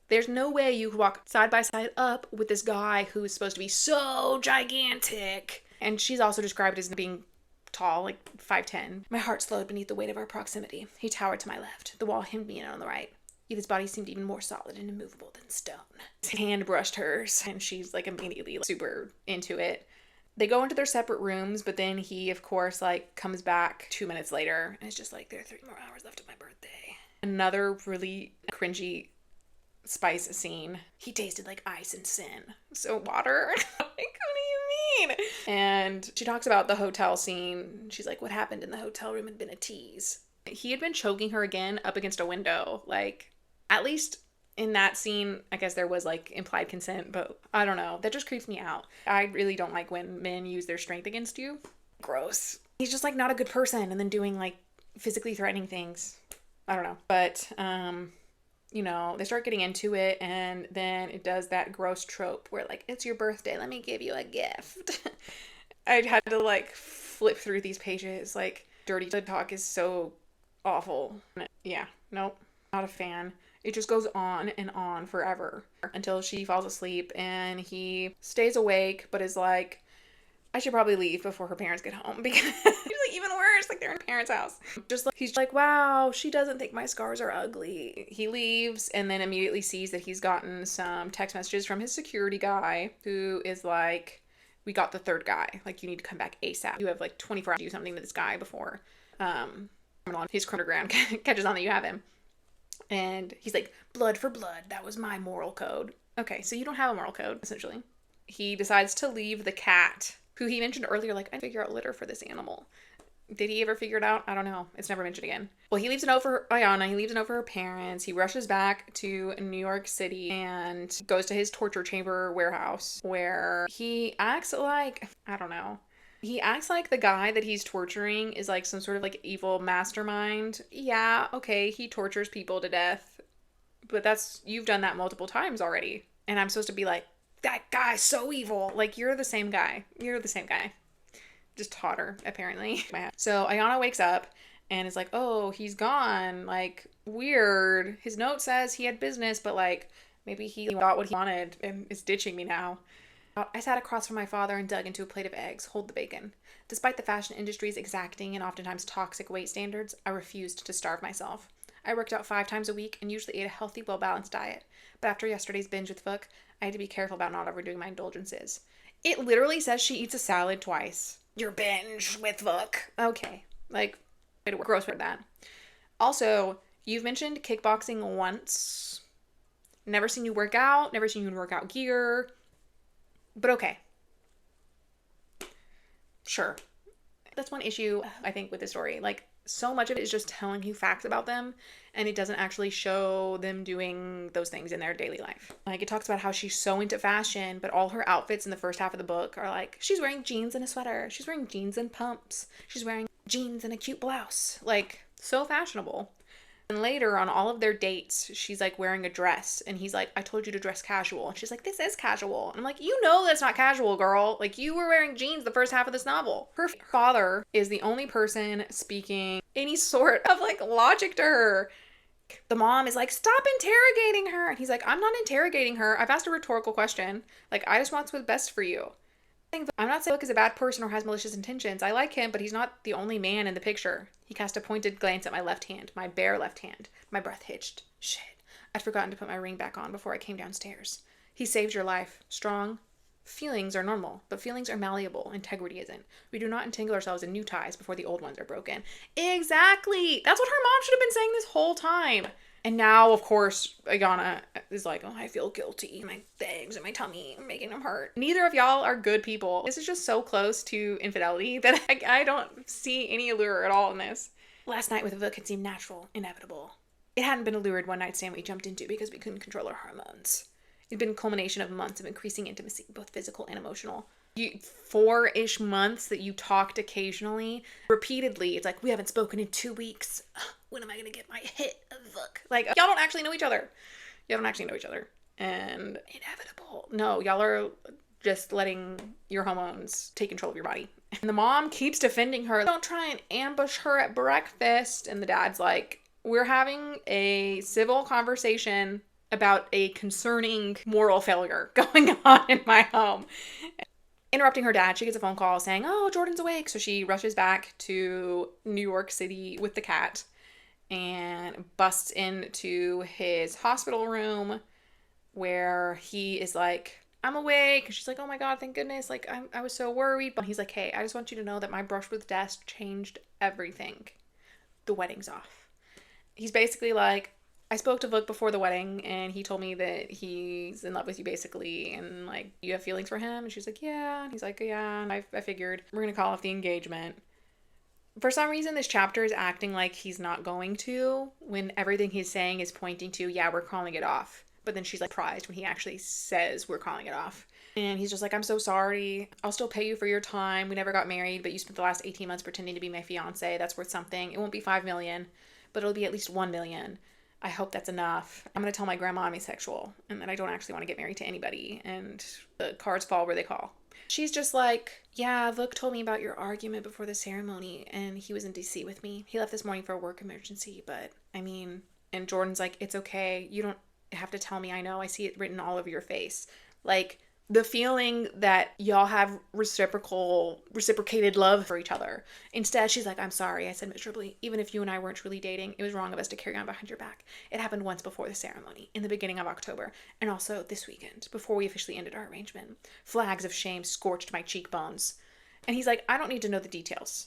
There's no way you could walk side by side up with this guy who is supposed to be so gigantic. And she's also described as being tall, like 5'10". My heart slowed beneath the weight of our proximity. He towered to my left. The wall hemmed me in on the right. Edith's body seemed even more solid and immovable than stone. His hand brushed hers, and she's like immediately super into it. They go into their separate rooms, but then he, of course, like comes back 2 minutes later, and it's just like, there are 3 more hours left of my birthday. Another really cringy spice scene. He tasted like ice and sin. So water? Like, what do you mean? And she talks about the hotel scene. She's like, what happened in the hotel room had been a tease. He had been choking her again up against a window. Like, at least in that scene, I guess there was like implied consent, but I don't know. That just creeps me out. I really don't like when men use their strength against you. Gross. He's just like not a good person and then doing like physically threatening things. I don't know. But, you know, they start getting into it and then it does that gross trope where like, it's your birthday, let me give you a gift. I had to like flip through these pages. Like, dirty talk is so awful. Yeah, nope, not a fan. It just goes on and on forever until she falls asleep and he stays awake but is like, I should probably leave before her parents get home because he's like even worse, like they're in parents' house. Just like he's like, wow, she doesn't think my scars are ugly. He leaves and then immediately sees that he's gotten some text messages from his security guy who is like, we got the third guy. Like, you need to come back ASAP. You have like 24 hours to do something to this guy before his chronogram catches on that you have him. And he's like, blood for blood. That was my moral code. Okay, so you don't have a moral code, essentially. He decides to leave the cat, who he mentioned earlier, like, I figure out litter for this animal. Did he ever figure it out? I don't know. It's never mentioned again. Well, he leaves a note for Ayana. He leaves a note for her parents. He rushes back to New York City and goes to his torture chamber warehouse where he acts like, I don't know. He acts like the guy that he's torturing is like some sort of like evil mastermind. Yeah, okay, he tortures people to death. But you've done that multiple times already. And I'm supposed to be like, that guy's so evil. Like, you're the same guy. You're the same guy. Just hotter, apparently. So Ayana wakes up and is like, oh, he's gone. Like, weird. His note says he had business, but like, maybe he got what he wanted and is ditching me now. I sat across from my father and dug into a plate of eggs. Hold the bacon. Despite the fashion industry's exacting and oftentimes toxic weight standards, I refused to starve myself. I worked out 5 times a week and usually ate a healthy, well-balanced diet. But after yesterday's binge with Vuk, I had to be careful about not overdoing my indulgences. It literally says she eats a salad twice. Your binge with Vuk. Okay. Like, way to work. Gross for that. Also, you've mentioned kickboxing once. Never seen you work out. Never seen you in workout gear. But okay. Sure. That's one issue, I think, with the story. Like, so much of it is just telling you facts about them, and it doesn't actually show them doing those things in their daily life. Like, it talks about how she's so into fashion, but all her outfits in the first half of the book are like, she's wearing jeans and a sweater. She's wearing jeans and pumps. She's wearing jeans and a cute blouse. Like, so fashionable. And later on all of their dates, she's like wearing a dress and he's like, I told you to dress casual. And she's like, this is casual. And I'm like, you know that's not casual, girl. Like, you were wearing jeans the first half of this novel. Her father is the only person speaking any sort of like logic to her. The mom is like, stop interrogating her. And he's like, I'm not interrogating her. I've asked a rhetorical question. Like, I just want what's best for you. I'm not saying Vuk is a bad person or has malicious intentions. I like him, but he's not the only man in the picture. He cast a pointed glance at my left hand, my bare left hand. My breath hitched. Shit. I'd forgotten to put my ring back on before I came downstairs. He saved your life. Strong. Feelings are normal, but feelings are malleable. Integrity isn't. We do not entangle ourselves in new ties before the old ones are broken. Exactly. That's what her mom should have been saying this whole time. And now, of course, Ayana is like, oh, I feel guilty. My legs and my tummy are making them hurt. Neither of y'all are good people. This is just so close to infidelity that I don't see any allure at all in this. Last night with Vuk had seemed natural, inevitable. It hadn't been a lurid one-night stand we jumped into because we couldn't control our hormones. It'd been a culmination of months of increasing intimacy, both physical and emotional. 4-ish months that you talked occasionally, repeatedly. It's like, we haven't spoken in 2 weeks. When am I going to get my hit of Vuk? Like, y'all don't actually know each other. Y'all don't actually know each other. And inevitable. No, y'all are just letting your hormones take control of your body. And the mom keeps defending her. Don't try and ambush her at breakfast. And the dad's like, we're having a civil conversation about a concerning moral failure going on in my home. Interrupting her dad, she gets a phone call saying, oh, Jordan's awake. So she rushes back to New York City with the cat and busts into his hospital room where he is like, I'm awake. And she's like, oh my God, thank goodness. Like, I was so worried. But he's like, hey, I just want you to know that my brush with death changed everything. The wedding's off. He's basically like, I spoke to Vuk before the wedding, and he told me that he's in love with you, basically, and, like, you have feelings for him? And she's like, yeah. And he's like, yeah, and I figured we're gonna call off the engagement. For some reason, this chapter is acting like he's not going to, when everything he's saying is pointing to, yeah, we're calling it off. But then she's, like, surprised when he actually says we're calling it off. And he's just like, I'm so sorry. I'll still pay you for your time. We never got married, but you spent the last 18 months pretending to be my fiance. That's worth something. It won't be 5 million, but it'll be at least 1 million. I hope that's enough. I'm going to tell my grandma I'm asexual and that I don't actually want to get married to anybody. And the cards fall where they call. She's just like, yeah, Vuk told me about your argument before the ceremony, and he was in DC with me. He left this morning for a work emergency, but I mean, and Jordan's like, it's okay. You don't have to tell me. I know. I see it written all over your face. Like, the feeling that y'all have reciprocated love for each other. Instead, she's like, I'm sorry, I said miserably. Even if you and I weren't truly dating, it was wrong of us to carry on behind your back. It happened once before the ceremony, in the beginning of October, and also this weekend, before we officially ended our arrangement. Flags of shame scorched my cheekbones. And he's like, I don't need to know the details.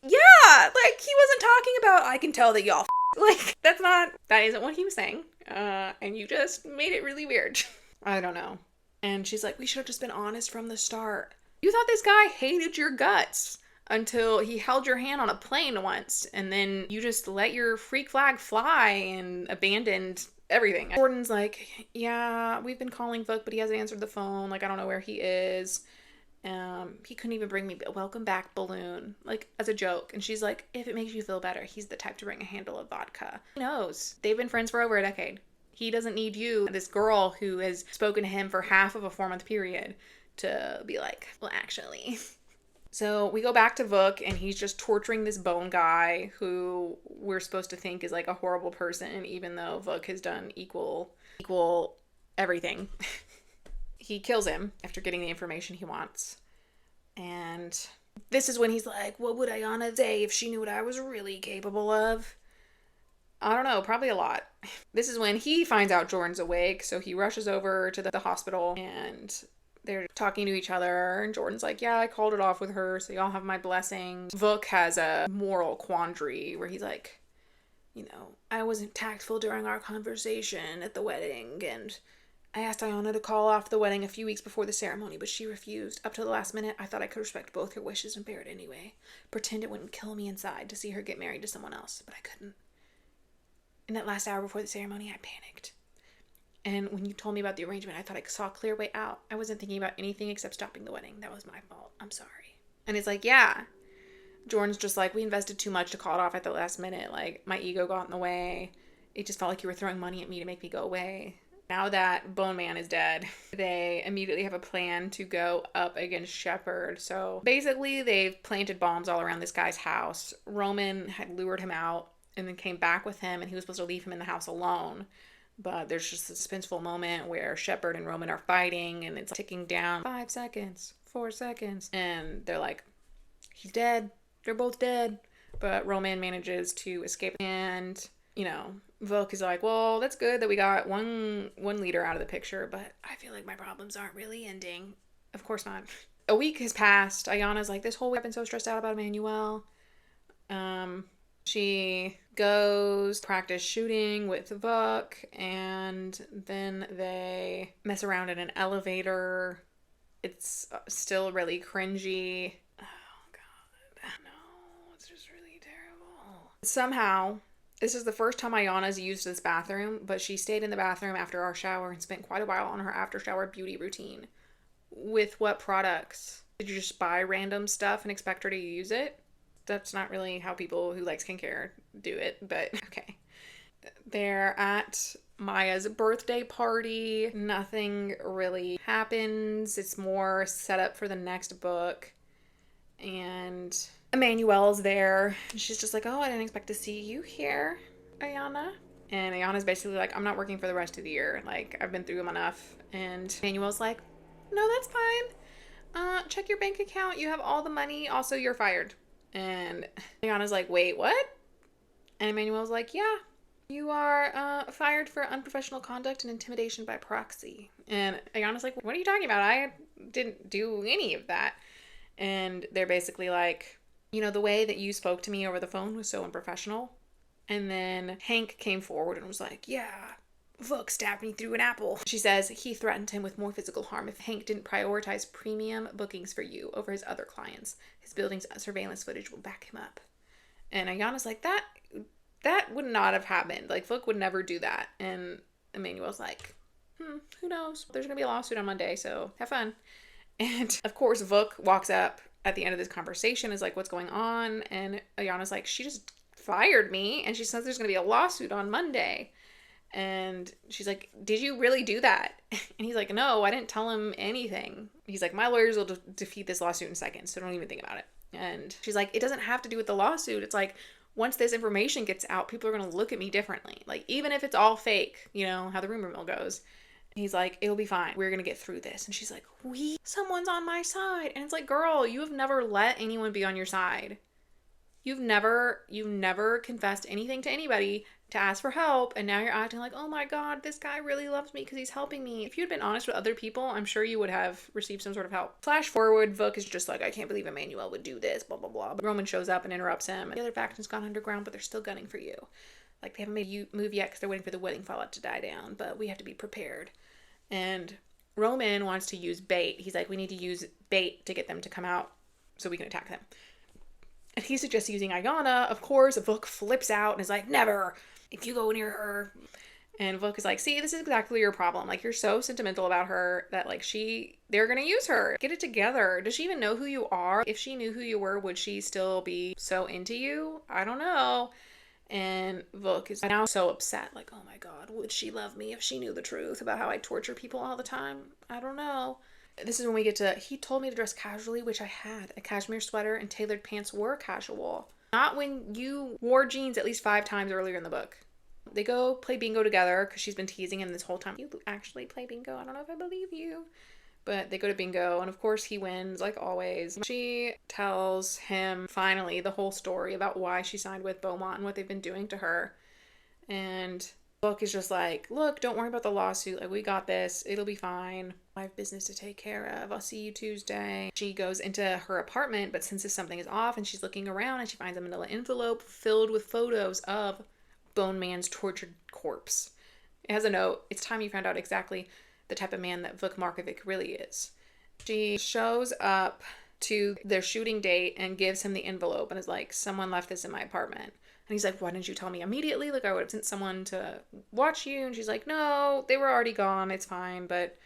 Yeah, like, he wasn't talking about, I can tell that y'all like, that isn't what he was saying. And you just made it really weird. I don't know. And she's like, we should have just been honest from the start. You thought this guy hated your guts until he held your hand on a plane once, and then you just let your freak flag fly and abandoned everything. Jordan's like, yeah, we've been calling Vuk, but he hasn't answered the phone. Like, I don't know where he is. He couldn't even bring me a welcome back balloon, like, as a joke. And she's like, if it makes you feel better, he's the type to bring a handle of vodka. He knows. They've been friends for over a decade. He doesn't need you, this girl who has spoken to him for half of a 4-month period, to be like, well, actually. So we go back to Vuk, and he's just torturing this bone guy who we're supposed to think is like a horrible person, even though Vuk has done equal everything. He kills him after getting the information he wants. And this is when he's like, what would Ayana say if she knew what I was really capable of? I don't know, probably a lot. This is when he finds out Jordan's awake, so he rushes over to the hospital, and they're talking to each other, and Jordan's like, yeah, I called it off with her, so y'all have my blessing. Vuk has a moral quandary where he's like, you know, I wasn't tactful during our conversation at the wedding, and I asked Ayana to call off the wedding a few weeks before the ceremony, but she refused. Up to the last minute, I thought I could respect both her wishes and bear it anyway. Pretend it wouldn't kill me inside to see her get married to someone else, but I couldn't. In that last hour before the ceremony, I panicked. And when you told me about the arrangement, I thought I saw a clear way out. I wasn't thinking about anything except stopping the wedding. That was my fault. I'm sorry. And it's like, yeah. Jordan's just like, we invested too much to call it off at the last minute. Like, my ego got in the way. It just felt like you were throwing money at me to make me go away. Now that Bone Man is dead, they immediately have a plan to go up against Shepard. So basically, they've planted bombs all around this guy's house. Roman had lured him out and then came back with him, and he was supposed to leave him in the house alone. But there's just a suspenseful moment where Shepard and Roman are fighting, and it's ticking down 5 seconds, 4 seconds, and they're like, he's dead. They're both dead. But Roman manages to escape, and, you know, Vuk is like, well, that's good that we got one leader out of the picture, but I feel like my problems aren't really ending. Of course not. A week has passed. Ayana's like, this whole week I've been so stressed out about Emmanuel. She goes to practice shooting with Vuk, and then they mess around in an elevator. It's still really cringy. Oh, God. No, it's just really terrible. Somehow, this is the first time Ayana's used this bathroom, but she stayed in the bathroom after our shower and spent quite a while on her after-shower beauty routine. With what products? Did you just buy random stuff and expect her to use it? That's not really how people who like skincare do it, but okay. They're at Maya's birthday party. Nothing really happens. It's more set up for the next book. And Emmanuel's there. She's just like, oh, I didn't expect to see you here, Ayana. And Ayana's basically like, I'm not working for the rest of the year. Like, I've been through them enough. And Emmanuel's like, no, that's fine. Check your bank account. You have all the money. Also, you're fired. And Ayana's like, wait, what? And Emmanuel's like, yeah, you are fired for unprofessional conduct and intimidation by proxy. And Ayana's like, what are you talking about? I didn't do any of that. And they're basically like, you know, the way that you spoke to me over the phone was so unprofessional. And then Hank came forward and was like, yeah, Vuk stabbed me through an apple. She says he threatened him with more physical harm if Hank didn't prioritize premium bookings for you over his other clients. His building's surveillance footage will back him up. And Ayana's like, that would not have happened. Like, Vuk would never do that. And Emmanuel's like, who knows? There's going to be a lawsuit on Monday, so have fun. And, of course, Vuk walks up at the end of this conversation, is like, what's going on? And Ayana's like, she just fired me, and she says there's going to be a lawsuit on Monday. And she's like, did you really do that? And he's like, no, I didn't tell him anything. He's like, my lawyers will defeat this lawsuit in seconds, so don't even think about it. And she's like, it doesn't have to do with the lawsuit. It's like, once this information gets out, people are going to look at me differently. Like, even if it's all fake, you know, how the rumor mill goes. And he's like, it'll be fine. We're going to get through this. And she's like, someone's on my side. And it's like, girl, you have never let anyone be on your side. You've never confessed anything to anybody to ask for help, and now you're acting like, oh my god, this guy really loves me because he's helping me. If you'd been honest with other people, I'm sure you would have received some sort of help. Flash forward, Vuk is just like, I can't believe Emmanuel would do this, blah, blah, blah. But Roman shows up and interrupts him. The other faction's gone underground, but they're still gunning for you. Like, they haven't made a move yet because they're waiting for the wedding fallout to die down, but we have to be prepared. And Roman wants to use bait. He's like, we need to use bait to get them to come out so we can attack them. And he suggests using Ayana. Of course, Vuk flips out and is like, never. If you go near her. And Vuk is like, see, this is exactly your problem. Like, you're so sentimental about her that, like, they're gonna use her. Get it together. Does she even know who you are? If she knew who you were, would she still be so into you? I don't know. And Vuk is now so upset. Like, oh my god, would she love me if she knew the truth about how I torture people all the time? I don't know. This is when we get to, he told me to dress casually, which I had. A cashmere sweater and tailored pants were casual. Not when you wore jeans at least 5 times earlier in the book. They go play bingo together because she's been teasing him this whole time. You actually play bingo? I don't know if I believe you. But they go to bingo, and of course he wins, like always. She tells him, finally, the whole story about why she signed with Beaumont and what they've been doing to her. And Vuk is just like, look, don't worry about the lawsuit. Like, we got this. It'll be fine. I have business to take care of. I'll see you Tuesday. She goes into her apartment, but senses something is off, and she's looking around, and she finds a manila envelope filled with photos of Bone Man's tortured corpse. It has a note. It's time you found out exactly the type of man that Vuk Markovic really is. She shows up to their shooting date and gives him the envelope and is like, someone left this in my apartment. And he's like, why didn't you tell me immediately? Like, I would have sent someone to watch you. And she's like, no, they were already gone. It's fine. But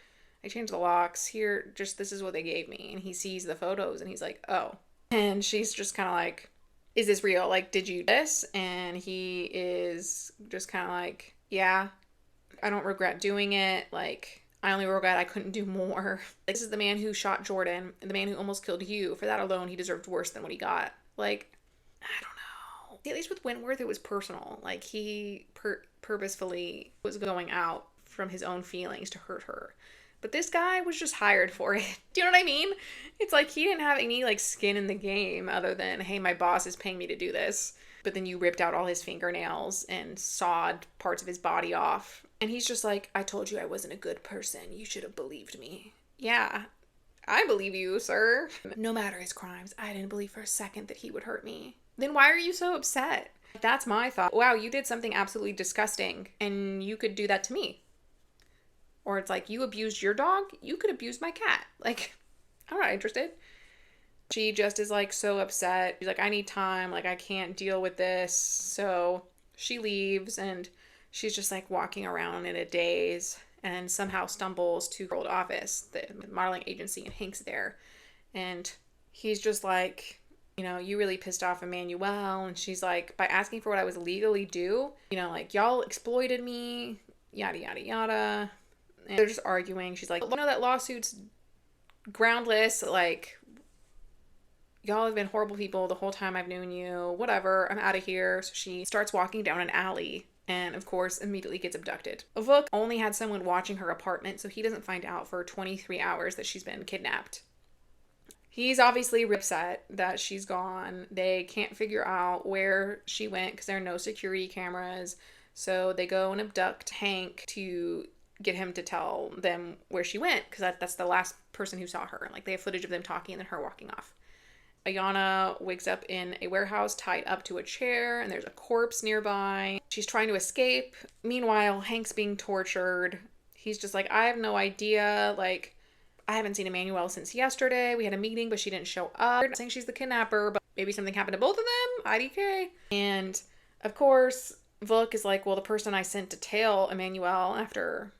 I changed the locks. Here, just this is what they gave me. And he sees the photos and he's like, oh. And she's just kind of like, is this real? Like, did you do this? And he is just kind of like, yeah, I don't regret doing it. Like, I only regret I couldn't do more. Like, this is the man who shot Jordan, the man who almost killed you. For that alone, he deserved worse than what he got. Like, I don't know. At least with Wentworth, it was personal. Like, he purposefully was going out from his own feelings to hurt her. But this guy was just hired for it. Do you know what I mean? It's like he didn't have any, like, skin in the game other than, hey, my boss is paying me to do this. But then you ripped out all his fingernails and sawed parts of his body off. And he's just like, I told you I wasn't a good person. You should have believed me. Yeah, I believe you, sir. No matter his crimes, I didn't believe for a second that he would hurt me. Then why are you so upset? That's my thought. Wow, you did something absolutely disgusting, and you could do that to me. Or it's like, you abused your dog? You could abuse my cat. Like, I'm not interested. She just is, like, so upset. She's like, I need time. Like, I can't deal with this. So she leaves, and she's just, like, walking around in a daze and somehow stumbles to her old office, the modeling agency, and Hank's there. And he's just like, you know, you really pissed off Emmanuel. And she's like, by asking for what I was legally due, you know, like, y'all exploited me, yada, yada, yada. And they're just arguing. She's like, you know, that lawsuit's groundless. Like, y'all have been horrible people the whole time I've known you. Whatever. I'm out of here. So she starts walking down an alley and, of course, immediately gets abducted. Vuk only had someone watching her apartment, so he doesn't find out for 23 hours that she's been kidnapped. He's obviously upset that she's gone. They can't figure out where she went because there are no security cameras. So they go and abduct Hank to get him to tell them where she went, because that's the last person who saw her. Like, they have footage of them talking and then her walking off. Ayana wakes up in a warehouse tied up to a chair, and there's a corpse nearby. She's trying to escape. Meanwhile, Hank's being tortured. He's just like, I have no idea. Like, I haven't seen Emmanuel since yesterday. We had a meeting, but she didn't show up. I'm not saying she's the kidnapper, but maybe something happened to both of them. IDK. And of course, Vuk is like, well, the person I sent to tail Emmanuel after,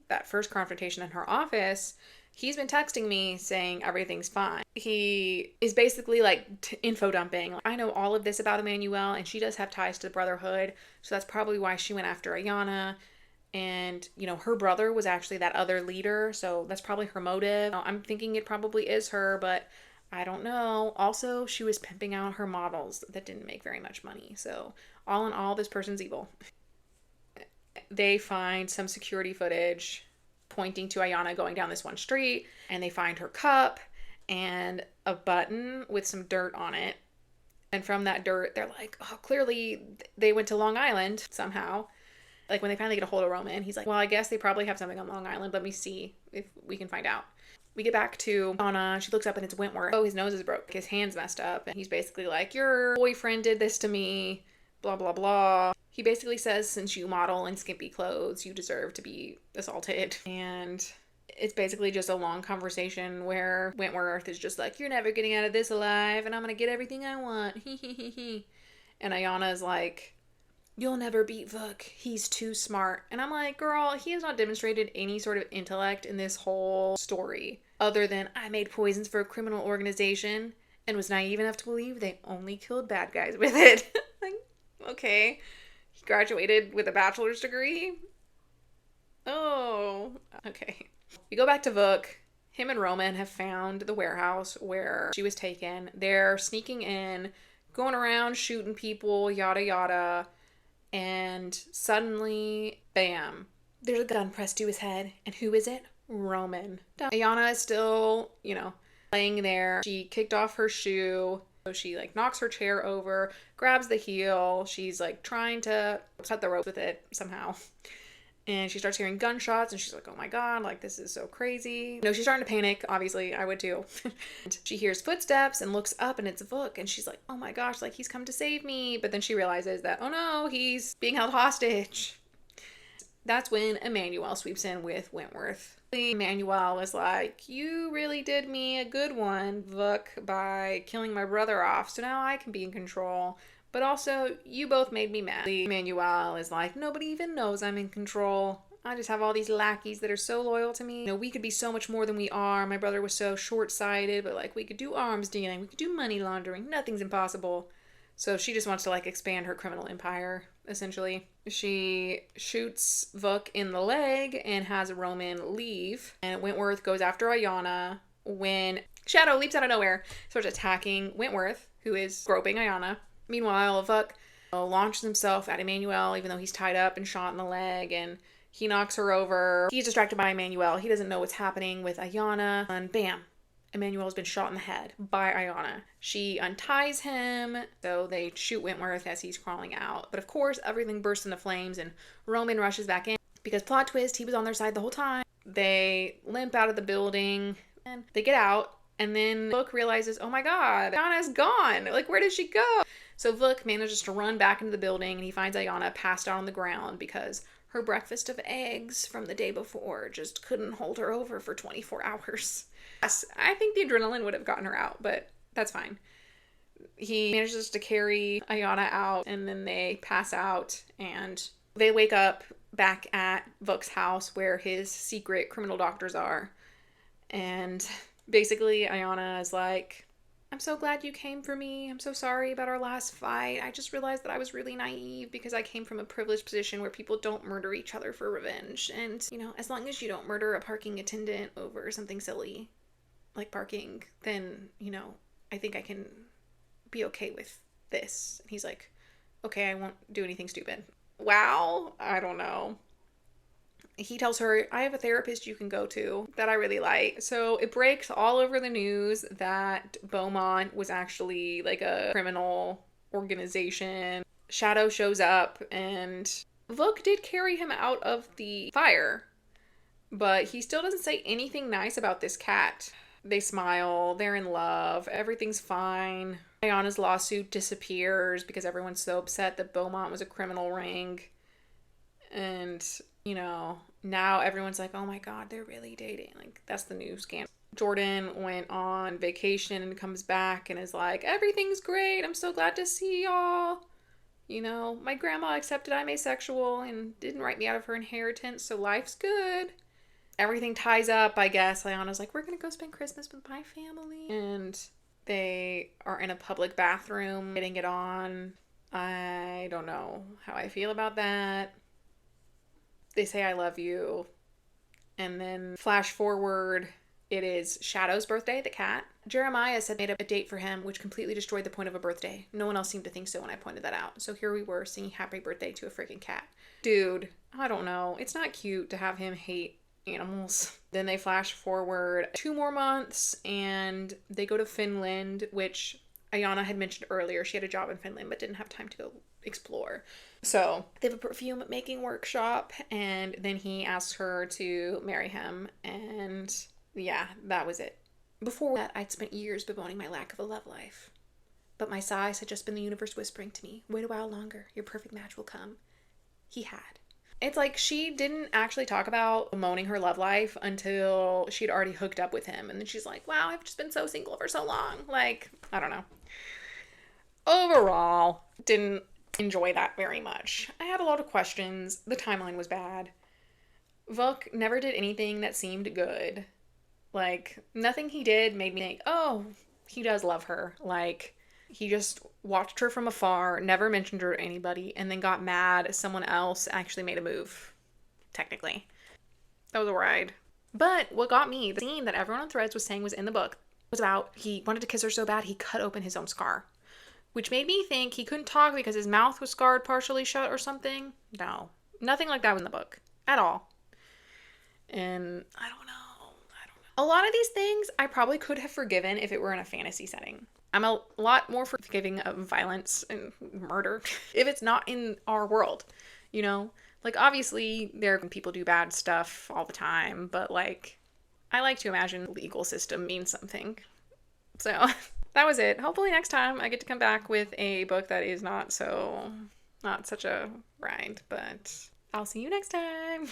that first confrontation in her office, he's been texting me saying everything's fine. He is basically like info dumping. I know all of this about Emmanuel, and she does have ties to the Brotherhood, so that's probably why she went after Ayana. And, her brother was actually that other leader, so that's probably her motive. I'm thinking it probably is her, but I don't know. Also, she was pimping out her models that didn't make very much money. So, all in all, this person's evil. They find some security footage pointing to Ayana going down this one street, and they find her cup and a button with some dirt on it. And from that dirt, they're like, oh, clearly they went to Long Island somehow. Like, when they finally get a hold of Roman, he's like, well, I guess they probably have something on Long Island. Let me see if we can find out. We get back to Anna. She looks up and it's Wentworth. Oh, his nose is broke. His hand's messed up. And he's basically like, your boyfriend did this to me. Blah, blah, blah. He basically says, since you model in skimpy clothes, you deserve to be assaulted. And it's basically just a long conversation where Wentworth is just like, you're never getting out of this alive, and I'm going to get everything I want. And Ayana's like, you'll never beat Vuk. He's too smart. And I'm like, girl, he has not demonstrated any sort of intellect in this whole story. Other than, I made poisons for a criminal organization and was naive enough to believe they only killed bad guys with it. Like, okay. He graduated with a bachelor's degree? Oh, okay. We go back to Vuk. Him and Roman have found the warehouse where she was taken. They're sneaking in, going around shooting people, yada yada. And suddenly, bam, there's a gun pressed to his head. And who is it? Roman. Ayana is still, laying there. She kicked off her shoe. So she, knocks her chair over, grabs the heel. She's, trying to cut the rope with it somehow. And she starts hearing gunshots, and she's like, oh my god, this is so crazy. She's starting to panic. Obviously, I would too. She hears footsteps and looks up, and it's Vuk, and she's like, oh my gosh, he's come to save me. But then she realizes that, oh no, he's being held hostage. That's when Emmanuel sweeps in with Wentworth. Emmanuel is like, you really did me a good one, Vuk, by killing my brother off, so now I can be in control. But also, you both made me mad. Emmanuel is like, nobody even knows I'm in control. I just have all these lackeys that are so loyal to me. We could be so much more than we are. My brother was so short-sighted, but we could do arms dealing. We could do money laundering. Nothing's impossible. So she just wants to expand her criminal empire, essentially. She shoots Vuk in the leg and has Roman leave. And Wentworth goes after Ayana when Shadow leaps out of nowhere, starts attacking Wentworth, who is groping Ayana. Meanwhile, Vuk launches himself at Emmanuel, even though he's tied up and shot in the leg, and he knocks her over. He's distracted by Emmanuel. He doesn't know what's happening with Ayana, and bam, Emmanuel's been shot in the head by Ayana. She unties him, so they shoot Wentworth as he's crawling out. But of course, everything bursts into flames, and Roman rushes back in, because plot twist, he was on their side the whole time. They limp out of the building, and they get out, and then Vuk realizes, oh my god, Ayana's gone! Where did she go? So Vuk manages to run back into the building, and he finds Ayana passed out on the ground because her breakfast of eggs from the day before just couldn't hold her over for 24 hours. Yes, I think the adrenaline would have gotten her out, but that's fine. He manages to carry Ayana out, and then they pass out, and they wake up back at Vuk's house where his secret criminal doctors are. And basically, Ayana is like, I'm so glad you came for me. I'm so sorry about our last fight. I just realized that I was really naive because I came from a privileged position where people don't murder each other for revenge. And, as long as you don't murder a parking attendant over something silly like parking, then, I think I can be okay with this. And he's like, okay, I won't do anything stupid. Wow. I don't know. He tells her, I have a therapist you can go to that I really like. So it breaks all over the news that Beaumont was actually a criminal organization. Shadow shows up, and Vuk did carry him out of the fire, but he still doesn't say anything nice about this cat. They smile, they're in love, everything's fine. Ayana's lawsuit disappears because everyone's so upset that Beaumont was a criminal ring. And, now everyone's like, oh my god, they're really dating. Like, that's the new scandal. Jordan went on vacation and comes back and is like, everything's great. I'm so glad to see y'all. My grandma accepted I'm asexual and didn't write me out of her inheritance, so life's good. Everything ties up, I guess. Ayana's like, we're gonna go spend Christmas with my family. And they are in a public bathroom getting it on. I don't know how I feel about that. They say I love you. And then flash forward, it is Shadow's birthday, the cat. Jeremiah said made up a date for him, which completely destroyed the point of a birthday. No one else seemed to think so when I pointed that out. So here we were singing happy birthday to a freaking cat. Dude, I don't know. It's not cute to have him hate animals. Then they flash forward 2 more months and they go to Finland, which Ayana had mentioned earlier. She had a job in Finland but didn't have time to go explore. So they have a perfume making workshop and then he asks her to marry him, and yeah, that was it. Before that, I'd spent years bemoaning my lack of a love life. But my sighs had just been the universe whispering to me, wait a while longer, your perfect match will come. He had. It's like she didn't actually talk about bemoaning her love life until she'd already hooked up with him. And then she's like, wow, I've just been so single for so long. Like, I don't know. Overall, didn't enjoy that very much. I had a lot of questions. The timeline was bad. Vuk never did anything that seemed good. Like, nothing he did made me think, oh, he does love her. Like, he just watched her from afar, never mentioned her to anybody, and then got mad someone else actually made a move. Technically. That was a ride. But what got me, the scene that everyone on Threads was saying was in the book, was about he wanted to kiss her so bad he cut open his own scar. Which made me think he couldn't talk because his mouth was scarred partially shut or something. No. Nothing like that was in the book. At all. And I don't know. A lot of these things I probably could have forgiven if it were in a fantasy setting. I'm a lot more forgiving of violence and murder if it's not in our world, Like, obviously, people do bad stuff all the time, but, like, I like to imagine the legal system means something. So, that was it. Hopefully next time I get to come back with a book that is not such a grind, but I'll see you next time.